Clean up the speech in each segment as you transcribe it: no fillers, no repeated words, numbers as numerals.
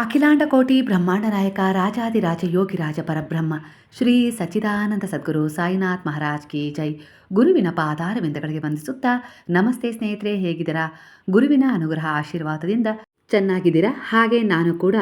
ಅಖಿಲಾಂಡ ಕೋಟಿ ಬ್ರಹ್ಮಾಂಡ ನಾಯಕ ರಾಜಾದಿರಾಜ ಯೋಗಿರಾಜ ಪರಬ್ರಹ್ಮ ಶ್ರೀ ಸಚ್ಚಿದಾನಂದ ಸದ್ಗುರು ಸಾಯಿನಾಥ್ ಮಹಾರಾಜ್ ಕಿ ಜೈ. ಗುರುವಿನ ಪಾದಾರವಿಂದಗಳಿಗೆ ವಂದಿಸುತ್ತಾ, ನಮಸ್ತೆ ಸ್ನೇಹಿತರೆ, ಹೇಗಿದ್ದೀರಾ? ಗುರುವಿನ ಅನುಗ್ರಹ ಆಶೀರ್ವಾದದಿಂದ ಚೆನ್ನಾಗಿದ್ದೀರಾ? ಹಾಗೆ ನಾನು ಕೂಡ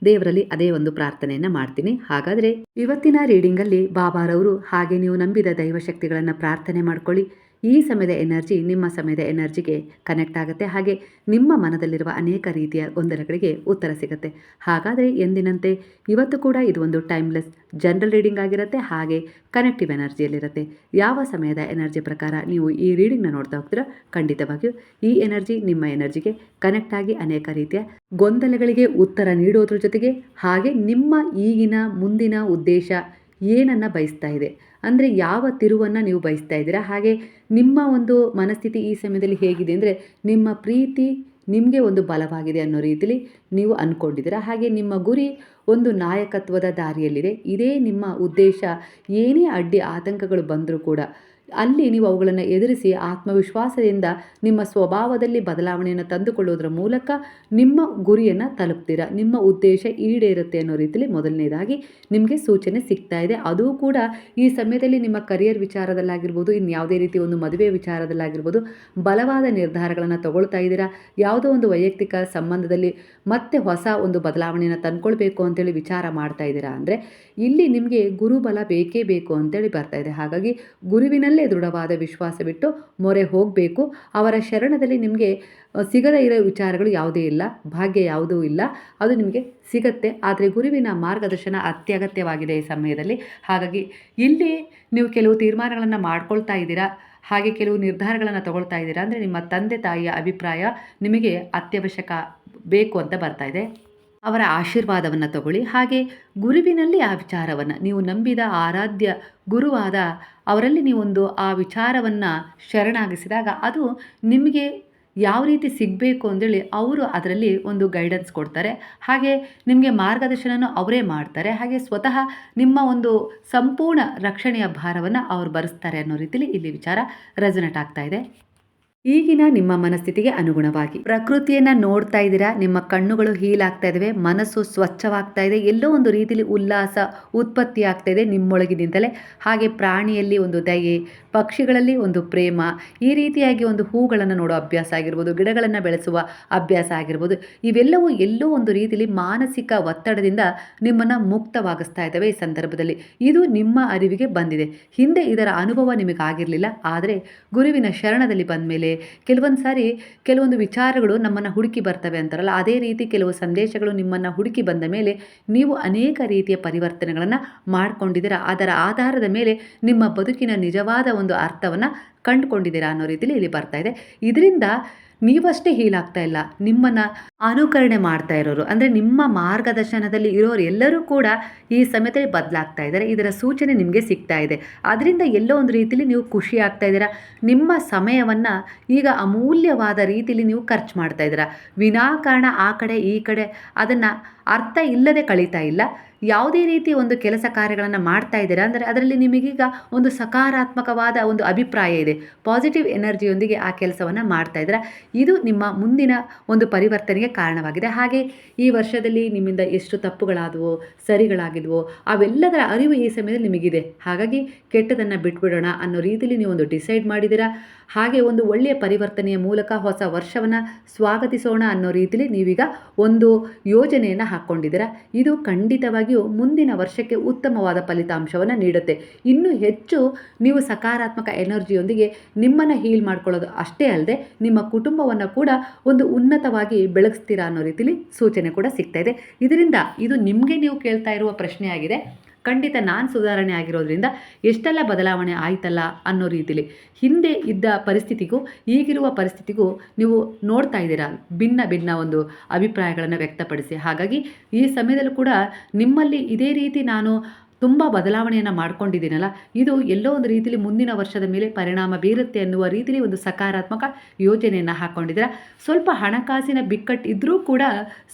ದೇವರಲ್ಲಿ ಅದೇ ಒಂದು ಪ್ರಾರ್ಥನೆಯನ್ನು ಮಾಡ್ತೀನಿ. ಹಾಗಾದರೆ ಇವತ್ತಿನ ರೀಡಿಂಗಲ್ಲಿ ಬಾಬಾರವರು ಹಾಗೆ ನೀವು ನಂಬಿದ ದೈವಶಕ್ತಿಗಳನ್ನು ಪ್ರಾರ್ಥನೆ ಮಾಡ್ಕೊಳ್ಳಿ. ಈ ಸಮಯದ ಎನರ್ಜಿ ನಿಮ್ಮ ಸಮಯದ ಎನರ್ಜಿಗೆ ಕನೆಕ್ಟ್ ಆಗುತ್ತೆ. ಹಾಗೆ ನಿಮ್ಮ ಮನದಲ್ಲಿರುವ ಅನೇಕ ರೀತಿಯ ಗೊಂದಲಗಳಿಗೆ ಉತ್ತರ ಸಿಗುತ್ತೆ. ಹಾಗಾದರೆ ಎಂದಿನಂತೆ ಇವತ್ತು ಕೂಡ ಇದು ಒಂದು ಟೈಮ್ಲೆಸ್ ಜನರಲ್ ರೀಡಿಂಗ್ ಆಗಿರುತ್ತೆ. ಹಾಗೆ ಕನೆಕ್ಟಿವ್ ಎನರ್ಜಿಯಲ್ಲಿರುತ್ತೆ. ಯಾವ ಸಮಯದ ಎನರ್ಜಿ ಪ್ರಕಾರ ನೀವು ಈ ರೀಡಿಂಗ್ನ ನೋಡ್ತಾ ಹೋಗ್ತೀರಾ, ಖಂಡಿತವಾಗಿಯೂ ಈ ಎನರ್ಜಿ ನಿಮ್ಮ ಎನರ್ಜಿಗೆ ಕನೆಕ್ಟ್ ಆಗಿ ಅನೇಕ ರೀತಿಯ ಗೊಂದಲಗಳಿಗೆ ಉತ್ತರ ನೀಡೋದ್ರ ಜೊತೆಗೆ ಹಾಗೆ ನಿಮ್ಮ ಈಗಿನ ಮುಂದಿನ ಉದ್ದೇಶ ಏನನ್ನು ಬಯಸ್ತಾ ಇದೆ, ಅಂದರೆ ಯಾವ ತಿರುವನ್ನು ನೀವು ಬಯಸ್ತಾ ಇದ್ದೀರಾ, ಹಾಗೆ ನಿಮ್ಮ ಒಂದು ಮನಸ್ಥಿತಿ ಈ ಸಮಯದಲ್ಲಿ ಹೇಗಿದೆ ಅಂದರೆ ನಿಮ್ಮ ಪ್ರೀತಿ ನಿಮಗೆ ಒಂದು ಬಲವಾಗಿದೆ ಅನ್ನೋ ರೀತಿಯಲ್ಲಿ ನೀವು ಅಂದ್ಕೊಂಡಿದ್ದೀರಾ. ಹಾಗೆ ನಿಮ್ಮ ಗುರಿ ಒಂದು ನಾಯಕತ್ವದ ದಾರಿಯಲ್ಲಿದೆ. ಇದೇ ನಿಮ್ಮ ಉದ್ದೇಶ. ಏನೇ ಅಡ್ಡಿ ಆತಂಕಗಳು ಬಂದರೂ ಕೂಡ ಅಲ್ಲಿ ನೀವು ಅವುಗಳನ್ನು ಎದುರಿಸಿ ಆತ್ಮವಿಶ್ವಾಸದಿಂದ ನಿಮ್ಮ ಸ್ವಭಾವದಲ್ಲಿ ಬದಲಾವಣೆಯನ್ನು ತಂದುಕೊಳ್ಳೋದ್ರ ಮೂಲಕ ನಿಮ್ಮ ಗುರಿಯನ್ನು ತಲುಪ್ತೀರಾ. ನಿಮ್ಮ ಉದ್ದೇಶ ಈಡೇರುತ್ತೆ ಅನ್ನೋ ರೀತಿಯಲ್ಲಿ ಮೊದಲನೇದಾಗಿ ನಿಮಗೆ ಸೂಚನೆ ಸಿಗ್ತಾ ಇದೆ. ಅದೂ ಕೂಡ ಈ ಸಮಯದಲ್ಲಿ ನಿಮ್ಮ ಕರಿಯರ್ ವಿಚಾರದಲ್ಲಾಗಿರ್ಬೋದು, ಇನ್ಯಾವುದೇ ರೀತಿ ಒಂದು ಮದುವೆ ವಿಚಾರದಲ್ಲಾಗಿರ್ಬೋದು, ಬಲವಾದ ನಿರ್ಧಾರಗಳನ್ನು ತಗೊಳ್ತಾ ಇದ್ದೀರಾ. ಯಾವುದೋ ಒಂದು ವೈಯಕ್ತಿಕ ಸಂಬಂಧದಲ್ಲಿ ಮತ್ತೆ ಹೊಸ ಒಂದು ಬದಲಾವಣೆಯನ್ನು ತಂದ್ಕೊಳ್ಬೇಕು ಅಂತೇಳಿ ವಿಚಾರ ಮಾಡ್ತಾ ಇದ್ದೀರಾ ಅಂದರೆ ಇಲ್ಲಿ ನಿಮಗೆ ಗುರುಬಲ ಬೇಕೇ ಬೇಕು ಅಂತೇಳಿ ಬರ್ತಾ ಇದೆ. ಹಾಗಾಗಿ ಗುರುವಿನಲ್ಲೇ ದೃಢವಾದ ವಿಶ್ವಾಸವಿಟ್ಟು ಮೊರೆ ಹೋಗಬೇಕು. ಅವರ ಶರಣದಲ್ಲಿ ನಿಮಗೆ ಸಿಗದೇ ಇರೋ ವಿಚಾರಗಳು ಯಾವುದೇ ಇಲ್ಲ, ಭಾಗ್ಯ ಯಾವುದೂ ಇಲ್ಲ, ಅದು ನಿಮಗೆ ಸಿಗತ್ತೆ. ಆದರೆ ಗುರುವಿನ ಮಾರ್ಗದರ್ಶನ ಅತ್ಯಗತ್ಯವಾಗಿದೆ ಈ ಸಮಯದಲ್ಲಿ. ಹಾಗಾಗಿ ಇಲ್ಲಿ ನೀವು ಕೆಲವು ತೀರ್ಮಾನಗಳನ್ನು ಮಾಡ್ಕೊಳ್ತಾ ಇದ್ದೀರಾ, ಹಾಗೆ ಕೆಲವು ನಿರ್ಧಾರಗಳನ್ನು ತಗೊಳ್ತಾ ಇದ್ದೀರಾ ಅಂದರೆ ನಿಮ್ಮ ತಂದೆ ತಾಯಿಯ ಅಭಿಪ್ರಾಯ ನಿಮಗೆ ಅತ್ಯವಶ್ಯಕ ಬೇಕು ಅಂತ ಬರ್ತಾ ಇದೆ. ಅವರ ಆಶೀರ್ವಾದವನ್ನು ತಗೊಳ್ಳಿ. ಹಾಗೆ ಗುರುವಿನಲ್ಲಿ ಆ ವಿಚಾರವನ್ನು ನೀವು ನಂಬಿದ ಆರಾಧ್ಯ ಗುರುವಾದ ಅವರಲ್ಲಿ ನೀವೊಂದು ಆ ವಿಚಾರವನ್ನು ಶರಣಾಗಿಸಿದಾಗ ಅದು ನಿಮಗೆ ಯಾವ ರೀತಿ ಸಿಗಬೇಕು ಅಂದೇಳಿ ಅವರು ಅದರಲ್ಲಿ ಒಂದು ಗೈಡೆನ್ಸ್ ಕೊಡ್ತಾರೆ. ಹಾಗೆ ನಿಮಗೆ ಮಾರ್ಗದರ್ಶನನೂ ಅವರೇ ಮಾಡ್ತಾರೆ. ಹಾಗೆ ಸ್ವತಃ ನಿಮ್ಮ ಒಂದು ಸಂಪೂರ್ಣ ರಕ್ಷಣೆಯ ಭಾರವನ್ನು ಅವರು ಭರಿಸ್ತಾರೆ ಅನ್ನೋ ರೀತಿಯಲ್ಲಿ ಇಲ್ಲಿ ವಿಚಾರ ರೆಸೊನೇಟ್ ಆಗ್ತಾ ಇದೆ. ಈಗಿನ ನಿಮ್ಮ ಮನಸ್ಥಿತಿಗೆ ಅನುಗುಣವಾಗಿ ಪ್ರಕೃತಿಯನ್ನು ನೋಡ್ತಾ ಇದ್ದೀರಾ, ನಿಮ್ಮ ಕಣ್ಣುಗಳು ಹೀಲ್ ಆಗ್ತಾ ಇದ್ದಾವೆ, ಮನಸ್ಸು ಸ್ವಚ್ಛವಾಗ್ತಾ ಇದೆ, ಎಲ್ಲೋ ಒಂದು ರೀತಿಯಲ್ಲಿ ಉಲ್ಲಾಸ ಉತ್ಪತ್ತಿ ಆಗ್ತಾ ಇದೆ ನಿಮ್ಮೊಳಗಿನಿಂದಲೇ. ಹಾಗೆ ಪ್ರಾಣಿಯಲ್ಲಿ ಒಂದು ದಯೆ, ಪಕ್ಷಿಗಳಲ್ಲಿ ಒಂದು ಪ್ರೇಮ, ಈ ರೀತಿಯಾಗಿ ಒಂದು ಹೂಗಳನ್ನು ನೋಡೋ ಅಭ್ಯಾಸ ಆಗಿರ್ಬೋದು, ಗಿಡಗಳನ್ನು ಬೆಳೆಸುವ ಅಭ್ಯಾಸ ಆಗಿರ್ಬೋದು, ಇವೆಲ್ಲವೂ ಎಲ್ಲೋ ಒಂದು ರೀತಿಯಲ್ಲಿ ಮಾನಸಿಕ ಒತ್ತಡದಿಂದ ನಿಮ್ಮನ್ನು ಮುಕ್ತವಾಗಿಸ್ತಾ ಇದ್ದಾವೆ ಈ ಸಂದರ್ಭದಲ್ಲಿ. ಇದು ನಿಮ್ಮ ಅರಿವಿಗೆ ಬಂದಿದೆ. ಹಿಂದೆ ಇದರ ಅನುಭವ ನಿಮಗಾಗಿರಲಿಲ್ಲ. ಆದರೆ ಗುರುವಿನ ಶರಣದಲ್ಲಿ ಬಂದ ಮೇಲೆ ಕೆಲವೊಂದು ಸಾರಿ ಕೆಲವೊಂದು ವಿಚಾರಗಳು ನಮ್ಮನ್ನು ಹುಡುಕಿ ಬರ್ತವೆ ಅಂತಾರಲ್ಲ, ಅದೇ ರೀತಿ ಕೆಲವು ಸಂದೇಶಗಳು ನಿಮ್ಮನ್ನು ಹುಡುಕಿ ಬಂದ ಮೇಲೆ ನೀವು ಅನೇಕ ರೀತಿಯ ಪರಿವರ್ತನೆಗಳನ್ನು ಮಾಡ್ಕೊಂಡಿದ್ದೀರಾ. ಅದರ ಆಧಾರದ ಮೇಲೆ ನಿಮ್ಮ ಬದುಕಿನ ನಿಜವಾದ ಒಂದು ಅರ್ಥವನ್ನು ಕಂಡುಕೊಂಡಿದ್ದೀರಾ ಅನ್ನೋ ರೀತಿಯಲ್ಲಿ ಇಲ್ಲಿ ಬರ್ತಾ ಇದೆ. ಇದರಿಂದ ನೀವಷ್ಟೇ ಹೀಲಾಗ್ತಾ ಇಲ್ಲ, ನಿಮ್ಮನ್ನು ಅನುಕರಣೆ ಮಾಡ್ತಾ ಇರೋರು ಅಂದರೆ ನಿಮ್ಮ ಮಾರ್ಗದರ್ಶನದಲ್ಲಿ ಇರೋರು ಎಲ್ಲರೂ ಕೂಡ ಈ ಸಮಯದಲ್ಲಿ ಬದಲಾಗ್ತಾ ಇದ್ದಾರೆ. ಇದರ ಸೂಚನೆ ನಿಮಗೆ ಸಿಗ್ತಾ ಇದೆ. ಅದರಿಂದ ಎಲ್ಲೋ ಒಂದು ರೀತಿಯಲ್ಲಿ ನೀವು ಖುಷಿ ಆಗ್ತಾ ಇದ್ದೀರಾ. ನಿಮ್ಮ ಸಮಯವನ್ನು ಈಗ ಅಮೂಲ್ಯವಾದ ರೀತಿಯಲ್ಲಿ ನೀವು ಖರ್ಚು ಮಾಡ್ತಾ ಇದ್ದೀರಾ. ವಿನಾಕಾರಣ ಆ ಕಡೆ ಈ ಕಡೆ ಅದನ್ನು ಅರ್ಥ ಇಲ್ಲದೆ ಕಳೀತಾ ಇಲ್ಲ. ಯಾವುದೇ ರೀತಿ ಒಂದು ಕೆಲಸ ಕಾರ್ಯಗಳನ್ನು ಮಾಡ್ತಾ ಇದ್ದೀರಾ ಅಂದರೆ ಅದರಲ್ಲಿ ನಿಮಗೀಗ ಒಂದು ಸಕಾರಾತ್ಮಕವಾದ ಒಂದು ಅಭಿಪ್ರಾಯ ಇದೆ. ಪಾಸಿಟಿವ್ ಎನರ್ಜಿಯೊಂದಿಗೆ ಆ ಕೆಲಸವನ್ನು ಮಾಡ್ತಾ ಇದ್ದೀರಾ. ಇದು ನಿಮ್ಮ ಮುಂದಿನ ಒಂದು ಪರಿವರ್ತನೆಗೆ ಕಾರಣವಾಗಿದೆ. ಹಾಗೆ ಈ ವರ್ಷದಲ್ಲಿ ನಿಮ್ಮಿಂದ ಎಷ್ಟು ತಪ್ಪುಗಳಾದವೋ, ಸರಿಗಳಾಗಿದ್ವೋ, ಅವೆಲ್ಲದರ ಅರಿವು ಈ ಸಮಯದಲ್ಲಿ ನಿಮಗಿದೆ. ಹಾಗಾಗಿ ಕೆಟ್ಟದನ್ನು ಬಿಟ್ಬಿಡೋಣ ಅನ್ನೋ ರೀತಿಯಲ್ಲಿ ನೀವೊಂದು ಡಿಸೈಡ್ ಮಾಡಿದ್ದೀರಾ. ಹಾಗೆ ಒಂದು ಒಳ್ಳೆಯ ಪರಿವರ್ತನೆಯ ಮೂಲಕ ಹೊಸ ವರ್ಷವನ್ನು ಸ್ವಾಗತಿಸೋಣ ಅನ್ನೋ ರೀತಿಯಲ್ಲಿ ನೀವೀಗ ಒಂದು ಯೋಜನೆಯನ್ನು ಹಾಕ್ಕೊಂಡಿದ್ದೀರಾ. ಇದು ಖಂಡಿತವಾಗಿಯೂ ಮುಂದಿನ ವರ್ಷಕ್ಕೆ ಉತ್ತಮವಾದ ಫಲಿತಾಂಶವನ್ನು ನೀಡುತ್ತೆ. ಇನ್ನೂ ಹೆಚ್ಚು ನೀವು ಸಕಾರಾತ್ಮಕ ಎನರ್ಜಿಯೊಂದಿಗೆ ನಿಮ್ಮನ್ನು ಹೀಲ್ ಮಾಡ್ಕೊಳ್ಳೋದು ಅಷ್ಟೇ ಅಲ್ಲದೆ ನಿಮ್ಮ ಕುಟುಂಬವನ್ನು ಕೂಡ ಒಂದು ಉನ್ನತವಾಗಿ ಬೆಳಗಿಸ್ತೀರಾ ಅನ್ನೋ ರೀತಿಯಲ್ಲಿ ಸೂಚನೆ ಕೂಡ ಸಿಗ್ತಾ ಇದೆ. ಇದರಿಂದ ಇದು ನಿಮಗೆ ನೀವು ಕೇಳ್ತಾ ಇರುವ ಪ್ರಶ್ನೆಯಾಗಿದೆ. ಖಂಡಿತ ನಾನು ಸುಧಾರಣೆ ಆಗಿರೋದ್ರಿಂದ ಎಷ್ಟೆಲ್ಲ ಬದಲಾವಣೆ ಆಯ್ತಲ್ಲ ಅನ್ನೋ ರೀತಿಲಿ ಹಿಂದೆ ಇದ್ದ ಪರಿಸ್ಥಿತಿಗೂ ಈಗಿರುವ ಪರಿಸ್ಥಿತಿಗೂ ನೀವು ನೋಡ್ತಾ ಇದ್ದೀರಾ, ಭಿನ್ನ ಭಿನ್ನ ಒಂದು ಅಭಿಪ್ರಾಯಗಳನ್ನು ವ್ಯಕ್ತಪಡಿಸಿ. ಹಾಗಾಗಿ ಈ ಸಮಯದಲ್ಲೂ ಕೂಡ ನಿಮ್ಮಲ್ಲಿ ಇದೇ ರೀತಿ ನಾನು ತುಂಬ ಬದಲಾವಣೆಯನ್ನು ಮಾಡ್ಕೊಂಡಿದ್ದೀನಲ್ಲ, ಇದು ಎಲ್ಲೋ ಒಂದು ರೀತಿಯಲ್ಲಿ ಮುಂದಿನ ವರ್ಷದ ಮೇಲೆ ಪರಿಣಾಮ ಬೀರುತ್ತೆ ಅನ್ನುವ ರೀತಿಯಲ್ಲಿ ಒಂದು ಸಕಾರಾತ್ಮಕ ಯೋಜನೆಯನ್ನು ಹಾಕ್ಕೊಂಡಿದ್ದೀರಾ. ಸ್ವಲ್ಪ ಹಣಕಾಸಿನ ಬಿಕ್ಕಟ್ಟು ಇದ್ದರೂ ಕೂಡ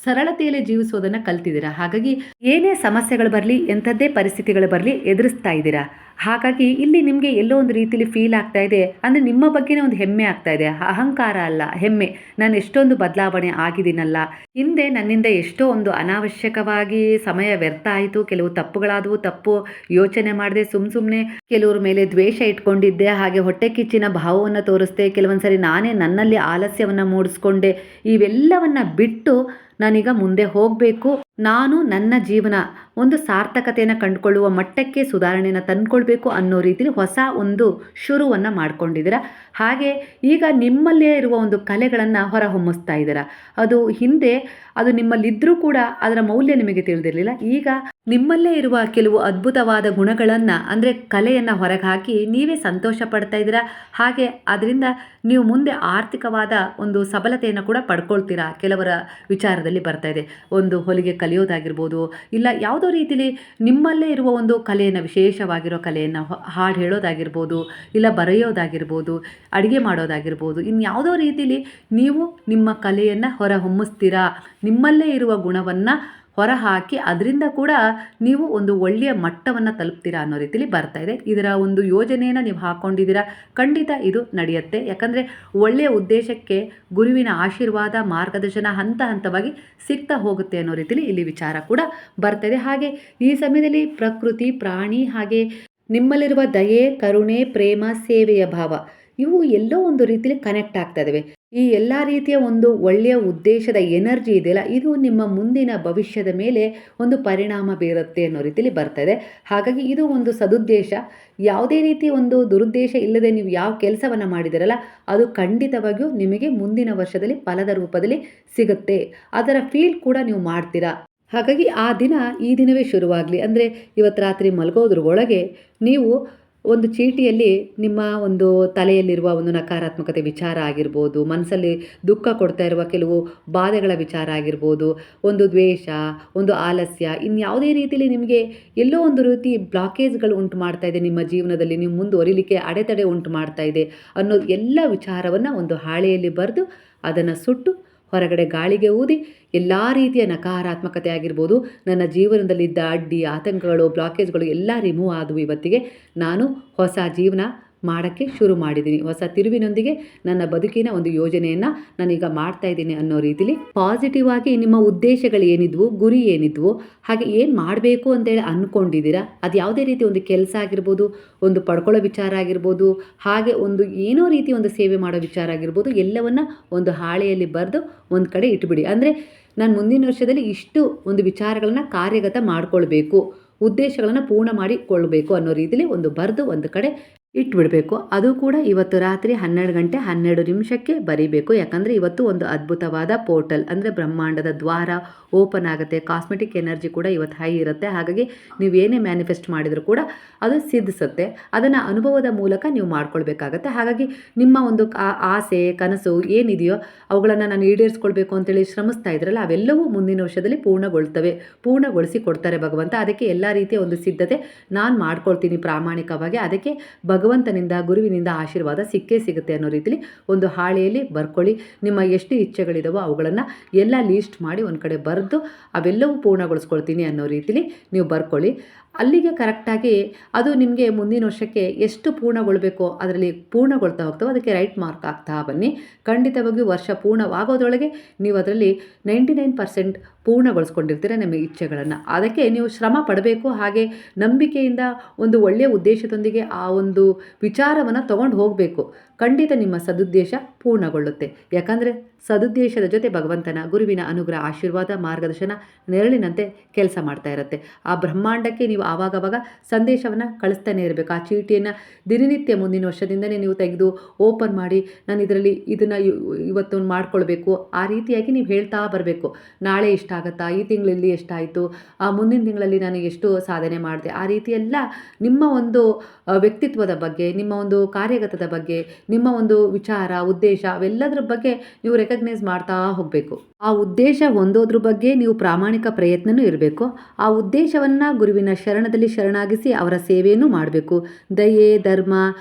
ಸರಳತೆಯಲ್ಲಿ ಜೀವಿಸೋದನ್ನು ಕಲ್ತಿದ್ದೀರಾ. ಹಾಗಾಗಿ ಏನೇ ಸಮಸ್ಯೆಗಳು ಬರಲಿ, ಎಂಥದ್ದೇ ಪರಿಸ್ಥಿತಿಗಳು ಬರಲಿ, ಎದುರಿಸ್ತಾ ಇದ್ದೀರಾ. ಹಾಗಾಗಿ ಇಲ್ಲಿ ನಿಮಗೆ ಎಲ್ಲೋ ಒಂದು ರೀತಿಯಲ್ಲಿ ಫೀಲ್ ಆಗ್ತಾ ಇದೆ, ಅಂದರೆ ನಿಮ್ಮ ಬಗ್ಗೆನೇ ಒಂದು ಹೆಮ್ಮೆ ಆಗ್ತಾ ಇದೆ. ಅಹಂಕಾರ ಅಲ್ಲ, ಹೆಮ್ಮೆ. ನಾನು ಎಷ್ಟೊಂದು ಬದಲಾವಣೆ ಆಗಿದ್ದೀನಲ್ಲ, ಹಿಂದೆ ನನ್ನಿಂದ ಎಷ್ಟೋ ಒಂದು ಅನಾವಶ್ಯಕವಾಗಿ ಸಮಯ ವ್ಯರ್ಥ ಆಯಿತು, ಕೆಲವು ತಪ್ಪುಗಳಾದವು, ತಪ್ಪು ಯೋಚನೆ ಮಾಡಿದೆ, ಸುಮ್ಮನೆ ಕೆಲವ್ರ ಮೇಲೆ ದ್ವೇಷ ಇಟ್ಕೊಂಡಿದ್ದೆ, ಹಾಗೆ ಹೊಟ್ಟೆ ಕಿಚ್ಚಿನ ಭಾವವನ್ನು ತೋರಿಸ್ದೆ, ಕೆಲವೊಂದು ಸರಿ ನಾನೇ ನನ್ನಲ್ಲಿ ಆಲಸ್ಯವನ್ನು ಮೂಡಿಸ್ಕೊಂಡೆ. ಇವೆಲ್ಲವನ್ನು ಬಿಟ್ಟು ನಾನೀಗ ಮುಂದೆ ಹೋಗಬೇಕು, ನಾನು ನನ್ನ ಜೀವನ ಒಂದು ಸಾರ್ಥಕತೆಯನ್ನು ಕಂಡುಕೊಳ್ಳುವ ಮಟ್ಟಕ್ಕೆ ಸುಧಾರಣೆಯನ್ನು ತಂದುಕೊಳ್ಬೇಕು ಅನ್ನೋ ರೀತಿಯಲ್ಲಿ ಹೊಸ ಒಂದು ಶುರುವನ್ನು ಮಾಡ್ಕೊಂಡಿದ್ದೀರಾ. ಹಾಗೆ ಈಗ ನಿಮ್ಮಲ್ಲೇ ಇರುವ ಒಂದು ಕಲೆಗಳನ್ನು ಹೊರಹೊಮ್ಮಿಸ್ತಾ ಇದ್ದೀರಾ. ಅದು ಹಿಂದೆ ಅದು ನಿಮ್ಮಲ್ಲಿದ್ದರೂ ಕೂಡ ಅದರ ಮೌಲ್ಯ ನಿಮಗೆ ತಿಳಿದಿರಲಿಲ್ಲ. ಈಗ ನಿಮ್ಮಲ್ಲೇ ಇರುವ ಕೆಲವು ಅದ್ಭುತವಾದ ಗುಣಗಳನ್ನು, ಅಂದರೆ ಕಲೆಯನ್ನು ಹೊರಗೆ ಹಾಕಿ ನೀವೇ ಸಂತೋಷ ಪಡ್ತಾ ಇದ್ದೀರಾ. ಹಾಗೆ ಅದರಿಂದ ನೀವು ಮುಂದೆ ಆರ್ಥಿಕವಾದ ಒಂದು ಸಬಲತೆಯನ್ನು ಕೂಡ ಪಡ್ಕೊಳ್ತೀರಾ. ಕೆಲವರ ವಿಚಾರದಲ್ಲಿ ಬರ್ತಾ ಇದೆ, ಒಂದು ಹೊಲಿಗೆ ಕಲಿಯೋದಾಗಿರ್ಬೋದು, ಇಲ್ಲ ಯಾವುದೋ ರೀತಿಯಲ್ಲಿ ನಿಮ್ಮಲ್ಲೇ ಇರುವ ಒಂದು ಕಲೆಯನ್ನು, ವಿಶೇಷವಾಗಿರೋ ಕಲೆಯನ್ನು, ಹಾಡು ಹೇಳೋದಾಗಿರ್ಬೋದು, ಇಲ್ಲ ಬರೆಯೋದಾಗಿರ್ಬೋದು, ಅಡುಗೆ ಮಾಡೋದಾಗಿರ್ಬೋದು, ಇನ್ಯಾವುದೋ ರೀತಿಯಲ್ಲಿ ನೀವು ನಿಮ್ಮ ಕಲೆಯನ್ನು ಹೊರಹೊಮ್ಮಿಸ್ತೀರಾ. ನಿಮ್ಮಲ್ಲೇ ಇರುವ ಗುಣವನ್ನು ಹೊರಹಾಕಿ ಅದರಿಂದ ಕೂಡ ನೀವು ಒಂದು ಒಳ್ಳೆಯ ಮಟ್ಟವನ್ನು ತಲುಪ್ತೀರಾ ಅನ್ನೋ ರೀತಿಯಲ್ಲಿ ಬರ್ತಾ ಇದೆ. ಇದರ ಒಂದು ಯೋಜನೆಯನ್ನು ನೀವು ಹಾಕ್ಕೊಂಡಿದ್ದೀರಾ. ಖಂಡಿತ ಇದು ನಡೆಯುತ್ತೆ. ಯಾಕಂದರೆ ಒಳ್ಳೆಯ ಉದ್ದೇಶಕ್ಕೆ ಗುರುವಿನ ಆಶೀರ್ವಾದ, ಮಾರ್ಗದರ್ಶನ ಹಂತ ಹಂತವಾಗಿ ಸಿಗ್ತಾ ಹೋಗುತ್ತೆ ಅನ್ನೋ ರೀತಿಯಲ್ಲಿ ಇಲ್ಲಿ ವಿಚಾರ ಕೂಡ ಬರ್ತಾ ಇದೆ. ಹಾಗೆ ಈ ಸಮಯದಲ್ಲಿ ಪ್ರಕೃತಿ, ಪ್ರಾಣಿ, ಹಾಗೆ ನಿಮ್ಮಲ್ಲಿರುವ ದಯೆ, ಕರುಣೆ, ಪ್ರೇಮ, ಸೇವೆಯ ಭಾವ, ಇವು ಎಲ್ಲೋ ಒಂದು ರೀತಿಯಲ್ಲಿ ಕನೆಕ್ಟ್ ಆಗ್ತಾ ಇದ್ದಾವೆ. ಈ ಎಲ್ಲ ರೀತಿಯ ಒಂದು ಒಳ್ಳೆಯ ಉದ್ದೇಶದ ಎನರ್ಜಿ ಇದೆಯಲ್ಲ, ಇದು ನಿಮ್ಮ ಮುಂದಿನ ಭವಿಷ್ಯದ ಮೇಲೆ ಒಂದು ಪರಿಣಾಮ ಬೀರುತ್ತೆ ಅನ್ನೋ ರೀತಿಯಲ್ಲಿ ಬರ್ತದೆ. ಹಾಗಾಗಿ ಇದು ಒಂದು ಸದುದ್ದೇಶ. ಯಾವುದೇ ರೀತಿ ಒಂದು ದುರುದ್ದೇಶ ಇಲ್ಲದೆ ನೀವು ಯಾವ ಕೆಲಸವನ್ನು ಮಾಡಿದಿರಲ್ಲ, ಅದು ಖಂಡಿತವಾಗಿಯೂ ನಿಮಗೆ ಮುಂದಿನ ವರ್ಷದಲ್ಲಿ ಫಲದ ರೂಪದಲ್ಲಿ ಸಿಗುತ್ತೆ. ಅದರ ಫೀಲ್ ಕೂಡ ನೀವು ಮಾಡ್ತೀರಾ. ಹಾಗಾಗಿ ಆ ದಿನ ಈ ದಿನವೇ ಶುರುವಾಗಲಿ, ಅಂದರೆ ಇವತ್ತು ರಾತ್ರಿ ಮಲಗೋದ್ರೊಳಗೆ ನೀವು ಒಂದು ಚೀಟಿಯಲ್ಲಿ ನಿಮ್ಮ ಒಂದು ತಲೆಯಲ್ಲಿರುವ ಒಂದು ನಕಾರಾತ್ಮಕತೆ ವಿಚಾರ ಆಗಿರ್ಬೋದು, ಮನಸ್ಸಲ್ಲಿ ದುಃಖ ಕೊಡ್ತಾ ಇರುವ ಕೆಲವು ಬಾಧೆಗಳ ವಿಚಾರ ಆಗಿರ್ಬೋದು, ಒಂದು ದ್ವೇಷ, ಒಂದು ಆಲಸ್ಯ, ಇನ್ಯಾವುದೇ ರೀತಿಯಲ್ಲಿ ನಿಮಗೆ ಎಲ್ಲೋ ಒಂದು ರೀತಿ ಬ್ಲಾಕೇಜ್ಗಳು ಉಂಟು ಮಾಡ್ತಾ ಇದೆ, ನಿಮ್ಮ ಜೀವನದಲ್ಲಿ ನೀವು ಮುಂದುವರಿಲಿಕ್ಕೆ ಅಡೆತಡೆ ಉಂಟು ಮಾಡ್ತಾ ಇದೆ ಅನ್ನೋ ಎಲ್ಲ ವಿಚಾರವನ್ನು ಒಂದು ಹಾಳೆಯಲ್ಲಿ ಬರೆದು ಅದನ್ನು ಸುಟ್ಟು ಹೊರಗಡೆ ಗಾಳಿಗೆ ಊದಿ ಎಲ್ಲ ರೀತಿಯ ನಕಾರಾತ್ಮಕತೆ ಆಗಿರ್ಬೋದು, ನನ್ನ ಜೀವನದಲ್ಲಿದ್ದ ಅಡ್ಡಿ, ಆತಂಕಗಳು, ಬ್ಲಾಕೇಜ್ಗಳು ಎಲ್ಲ ರಿಮೂವ್ ಆದವು. ಇವತ್ತಿಗೆ ನಾನು ಹೊಸ ಜೀವನ ಮಾಡೋಕ್ಕೆ ಶುರು ಮಾಡಿದ್ದೀನಿ. ಹೊಸ ತಿರುವಿನೊಂದಿಗೆ ನನ್ನ ಬದುಕಿನ ಒಂದು ಯೋಜನೆಯನ್ನು ನಾನೀಗ ಮಾಡ್ತಾ ಇದ್ದೀನಿ ಅನ್ನೋ ರೀತಿಲಿ ಪಾಸಿಟಿವ್ ಆಗಿ ನಿಮ್ಮ ಉದ್ದೇಶಗಳು ಏನಿದ್ವು, ಗುರಿ ಏನಿದ್ವು, ಹಾಗೆ ಏನು ಮಾಡಬೇಕು ಅಂತೇಳಿ ಅಂದ್ಕೊಂಡಿದ್ದೀರಾ, ಅದು ಯಾವುದೇ ರೀತಿ ಒಂದು ಕೆಲಸ ಆಗಿರ್ಬೋದು, ಒಂದು ಪಡ್ಕೊಳ್ಳೋ ವಿಚಾರ ಆಗಿರ್ಬೋದು, ಹಾಗೆ ಒಂದು ಏನೋ ರೀತಿ ಒಂದು ಸೇವೆ ಮಾಡೋ ವಿಚಾರ ಆಗಿರ್ಬೋದು, ಎಲ್ಲವನ್ನ ಒಂದು ಹಾಳೆಯಲ್ಲಿ ಬರೆದು ಒಂದು ಕಡೆ ಇಟ್ಬಿಡಿ. ಅಂದರೆ ನಾನು ಮುಂದಿನ ವರ್ಷದಲ್ಲಿ ಇಷ್ಟು ಒಂದು ವಿಚಾರಗಳನ್ನು ಕಾರ್ಯಗತ ಮಾಡಿಕೊಳ್ಬೇಕು, ಉದ್ದೇಶಗಳನ್ನು ಪೂರ್ಣ ಮಾಡಿಕೊಳ್ಬೇಕು ಅನ್ನೋ ರೀತಿಯಲ್ಲಿ ಒಂದು ಬರೆದು ಒಂದು ಕಡೆ ಇಟ್ಬಿಡಬೇಕು. ಅದು ಕೂಡ ಇವತ್ತು ರಾತ್ರಿ 12 ಗಂಟೆ 12 ನಿಮಿಷಕ್ಕೆ ಬರೀಬೇಕು. ಯಾಕಂದರೆ ಇವತ್ತು ಒಂದು ಅದ್ಭುತವಾದ ಪೋರ್ಟಲ್, ಅಂದರೆ ಬ್ರಹ್ಮಾಂಡದ ದ್ವಾರ ಓಪನ್ ಆಗುತ್ತೆ. ಕಾಸ್ಮೆಟಿಕ್ ಎನರ್ಜಿ ಕೂಡ ಇವತ್ತು ಹೈ ಇರುತ್ತೆ. ಹಾಗಾಗಿ ನೀವೇನೇ ಮ್ಯಾನಿಫೆಸ್ಟ್ ಮಾಡಿದರೂ ಕೂಡ ಅದು ಸಿದ್ಧಿಸುತ್ತೆ. ಅದನ್ನು ಅನುಭವದ ಮೂಲಕ ನೀವು ಮಾಡ್ಕೊಳ್ಬೇಕಾಗತ್ತೆ. ಹಾಗಾಗಿ ನಿಮ್ಮ ಒಂದು ಆಸೆ, ಕನಸು ಏನಿದೆಯೋ ಅವುಗಳನ್ನು ನಾನು ಈಡೇರಿಸ್ಕೊಳ್ಬೇಕು ಅಂತೇಳಿ ಶ್ರಮಿಸ್ತಾ ಇದ್ರಲ್ಲ, ಅವೆಲ್ಲವೂ ಮುಂದಿನ ವರ್ಷದಲ್ಲಿ ಪೂರ್ಣಗೊಳ್ತವೆ, ಪೂರ್ಣಗೊಳಿಸಿ ಕೊಡ್ತಾರೆ ಭಗವಂತ. ಅದಕ್ಕೆ ಎಲ್ಲ ರೀತಿಯ ಒಂದು ಸಿದ್ಧತೆ ನಾನು ಮಾಡ್ಕೊಳ್ತೀನಿ ಪ್ರಾಮಾಣಿಕವಾಗಿ. ಅದಕ್ಕೆ ಭಗವಂತನಿಂದ, ಗುರುವಿನಿಂದ ಆಶೀರ್ವಾದ ಸಿಕ್ಕೇ ಸಿಗುತ್ತೆ ಅನ್ನೋ ರೀತಿಲಿ ಒಂದು ಹಾಳೆಯಲ್ಲಿ ಬರ್ಕೊಳ್ಳಿ. ನಿಮ್ಮ ಎಷ್ಟು ಇಚ್ಛೆಗಳಿದಾವೋ ಅವುಗಳನ್ನು ಎಲ್ಲ ಲೀಸ್ಟ್ ಮಾಡಿ ಒಂದು ಕಡೆ ಬರೆದು ಅವೆಲ್ಲವೂ ಪೂರ್ಣಗೊಳಿಸ್ಕೊಳ್ತೀನಿ ಅನ್ನೋ ರೀತಿಲಿ ನೀವು ಬರ್ಕೊಳ್ಳಿ. ಅಲ್ಲಿಗೆ ಕರೆಕ್ಟಾಗಿ ಅದು ನಿಮಗೆ ಮುಂದಿನ ವರ್ಷಕ್ಕೆ ಎಷ್ಟು ಪೂರ್ಣಗೊಳ್ಬೇಕೋ ಅದರಲ್ಲಿ ಪೂರ್ಣಗೊಳ್ತಾ ಹೋಗ್ತಾವೆ. ಅದಕ್ಕೆ ರೈಟ್ ಮಾರ್ಕ್ ಆಗ್ತಾ ಬನ್ನಿ. ಖಂಡಿತವಾಗಿಯೂ ವರ್ಷ ಪೂರ್ಣವಾಗೋದ್ರೊಳಗೆ ನೀವು ಅದರಲ್ಲಿ 99% ಪೂರ್ಣಗೊಳಿಸ್ಕೊಂಡಿರ್ತೀರ ನಿಮ್ಮ ಇಚ್ಛೆಗಳನ್ನು. ಅದಕ್ಕೆ ನೀವು ಶ್ರಮ ಪಡಬೇಕು. ಹಾಗೆ ನಂಬಿಕೆಯಿಂದ ಒಂದು ಒಳ್ಳೆಯ ಉದ್ದೇಶದೊಂದಿಗೆ ಆ ಒಂದು ವಿಚಾರವನ್ನು ತಗೊಂಡು ಹೋಗಬೇಕು. ಖಂಡಿತ ನಿಮ್ಮ ಸದುದ್ದೇಶ ಪೂರ್ಣಗೊಳ್ಳುತ್ತೆ. ಯಾಕಂದರೆ ಸದುದ್ದೇಶದ ಜೊತೆ ಭಗವಂತನ, ಗುರುವಿನ ಅನುಗ್ರಹ, ಆಶೀರ್ವಾದ, ಮಾರ್ಗದರ್ಶನ ನೆರಳಿನಂತೆ ಕೆಲಸ ಮಾಡ್ತಾ ಇರುತ್ತೆ. ಆ ಬ್ರಹ್ಮಾಂಡಕ್ಕೆ ನೀವು ಆವಾಗವಾಗ ಸಂದೇಶವನ್ನು ಕಳಿಸ್ತಾನೆ ಇರಬೇಕು. ಆ ಚೀಟಿಯನ್ನು ದಿನನಿತ್ಯ ಮುಂದಿನ ವರ್ಷದಿಂದನೇ ನೀವು ತೆಗೆದು ಓಪನ್ ಮಾಡಿ, ನಾನು ಇದರಲ್ಲಿ ಇದನ್ನು ಇವತ್ತು ಮಾಡ್ಕೊಳ್ಬೇಕು, ಆ ರೀತಿಯಾಗಿ ನೀವು ಹೇಳ್ತಾ ಬರಬೇಕು. ನಾಳೆ ಇಷ್ಟ ಆಗುತ್ತಾ, ಈ ತಿಂಗಳಲ್ಲಿ ಎಷ್ಟಾಯಿತು, ಮುಂದಿನ ತಿಂಗಳಲ್ಲಿ ನಾನು ಎಷ್ಟು ಸಾಧನೆ ಮಾಡಿದೆ, ಆ ರೀತಿಯೆಲ್ಲ ನಿಮ್ಮ ಒಂದು ವ್ಯಕ್ತಿತ್ವದ ಬಗ್ಗೆ, ನಿಮ್ಮ ಒಂದು ಕಾರ್ಯಗತದ ಬಗ್ಗೆ, ನಿಮ್ಮ ಒಂದು ವಿಚಾರ, ಉದ್ದೇಶ ಅವೆಲ್ಲದರ ಬಗ್ಗೆ ನೀವು ರೆಕಗ್ನೈಸ್ ಮಾಡ್ತಾ ಹೋಗಬೇಕು. ಆ ಉದ್ದೇಶ ಹೊಂದೋದ್ರ ಬಗ್ಗೆ ನೀವು ಪ್ರಾಮಾಣಿಕ ಪ್ರಯತ್ನನೂ ಇರಬೇಕು. ಆ ಉದ್ದೇಶವನ್ನು ಗುರುವಿನ ಶರಣದಲ್ಲಿ ಶರಣಾಗಿಸಿ ಅವರ ಸೇವೆಯನ್ನು ಮಾಡಬೇಕು. ದಯೆ, ಧರ್ಮ,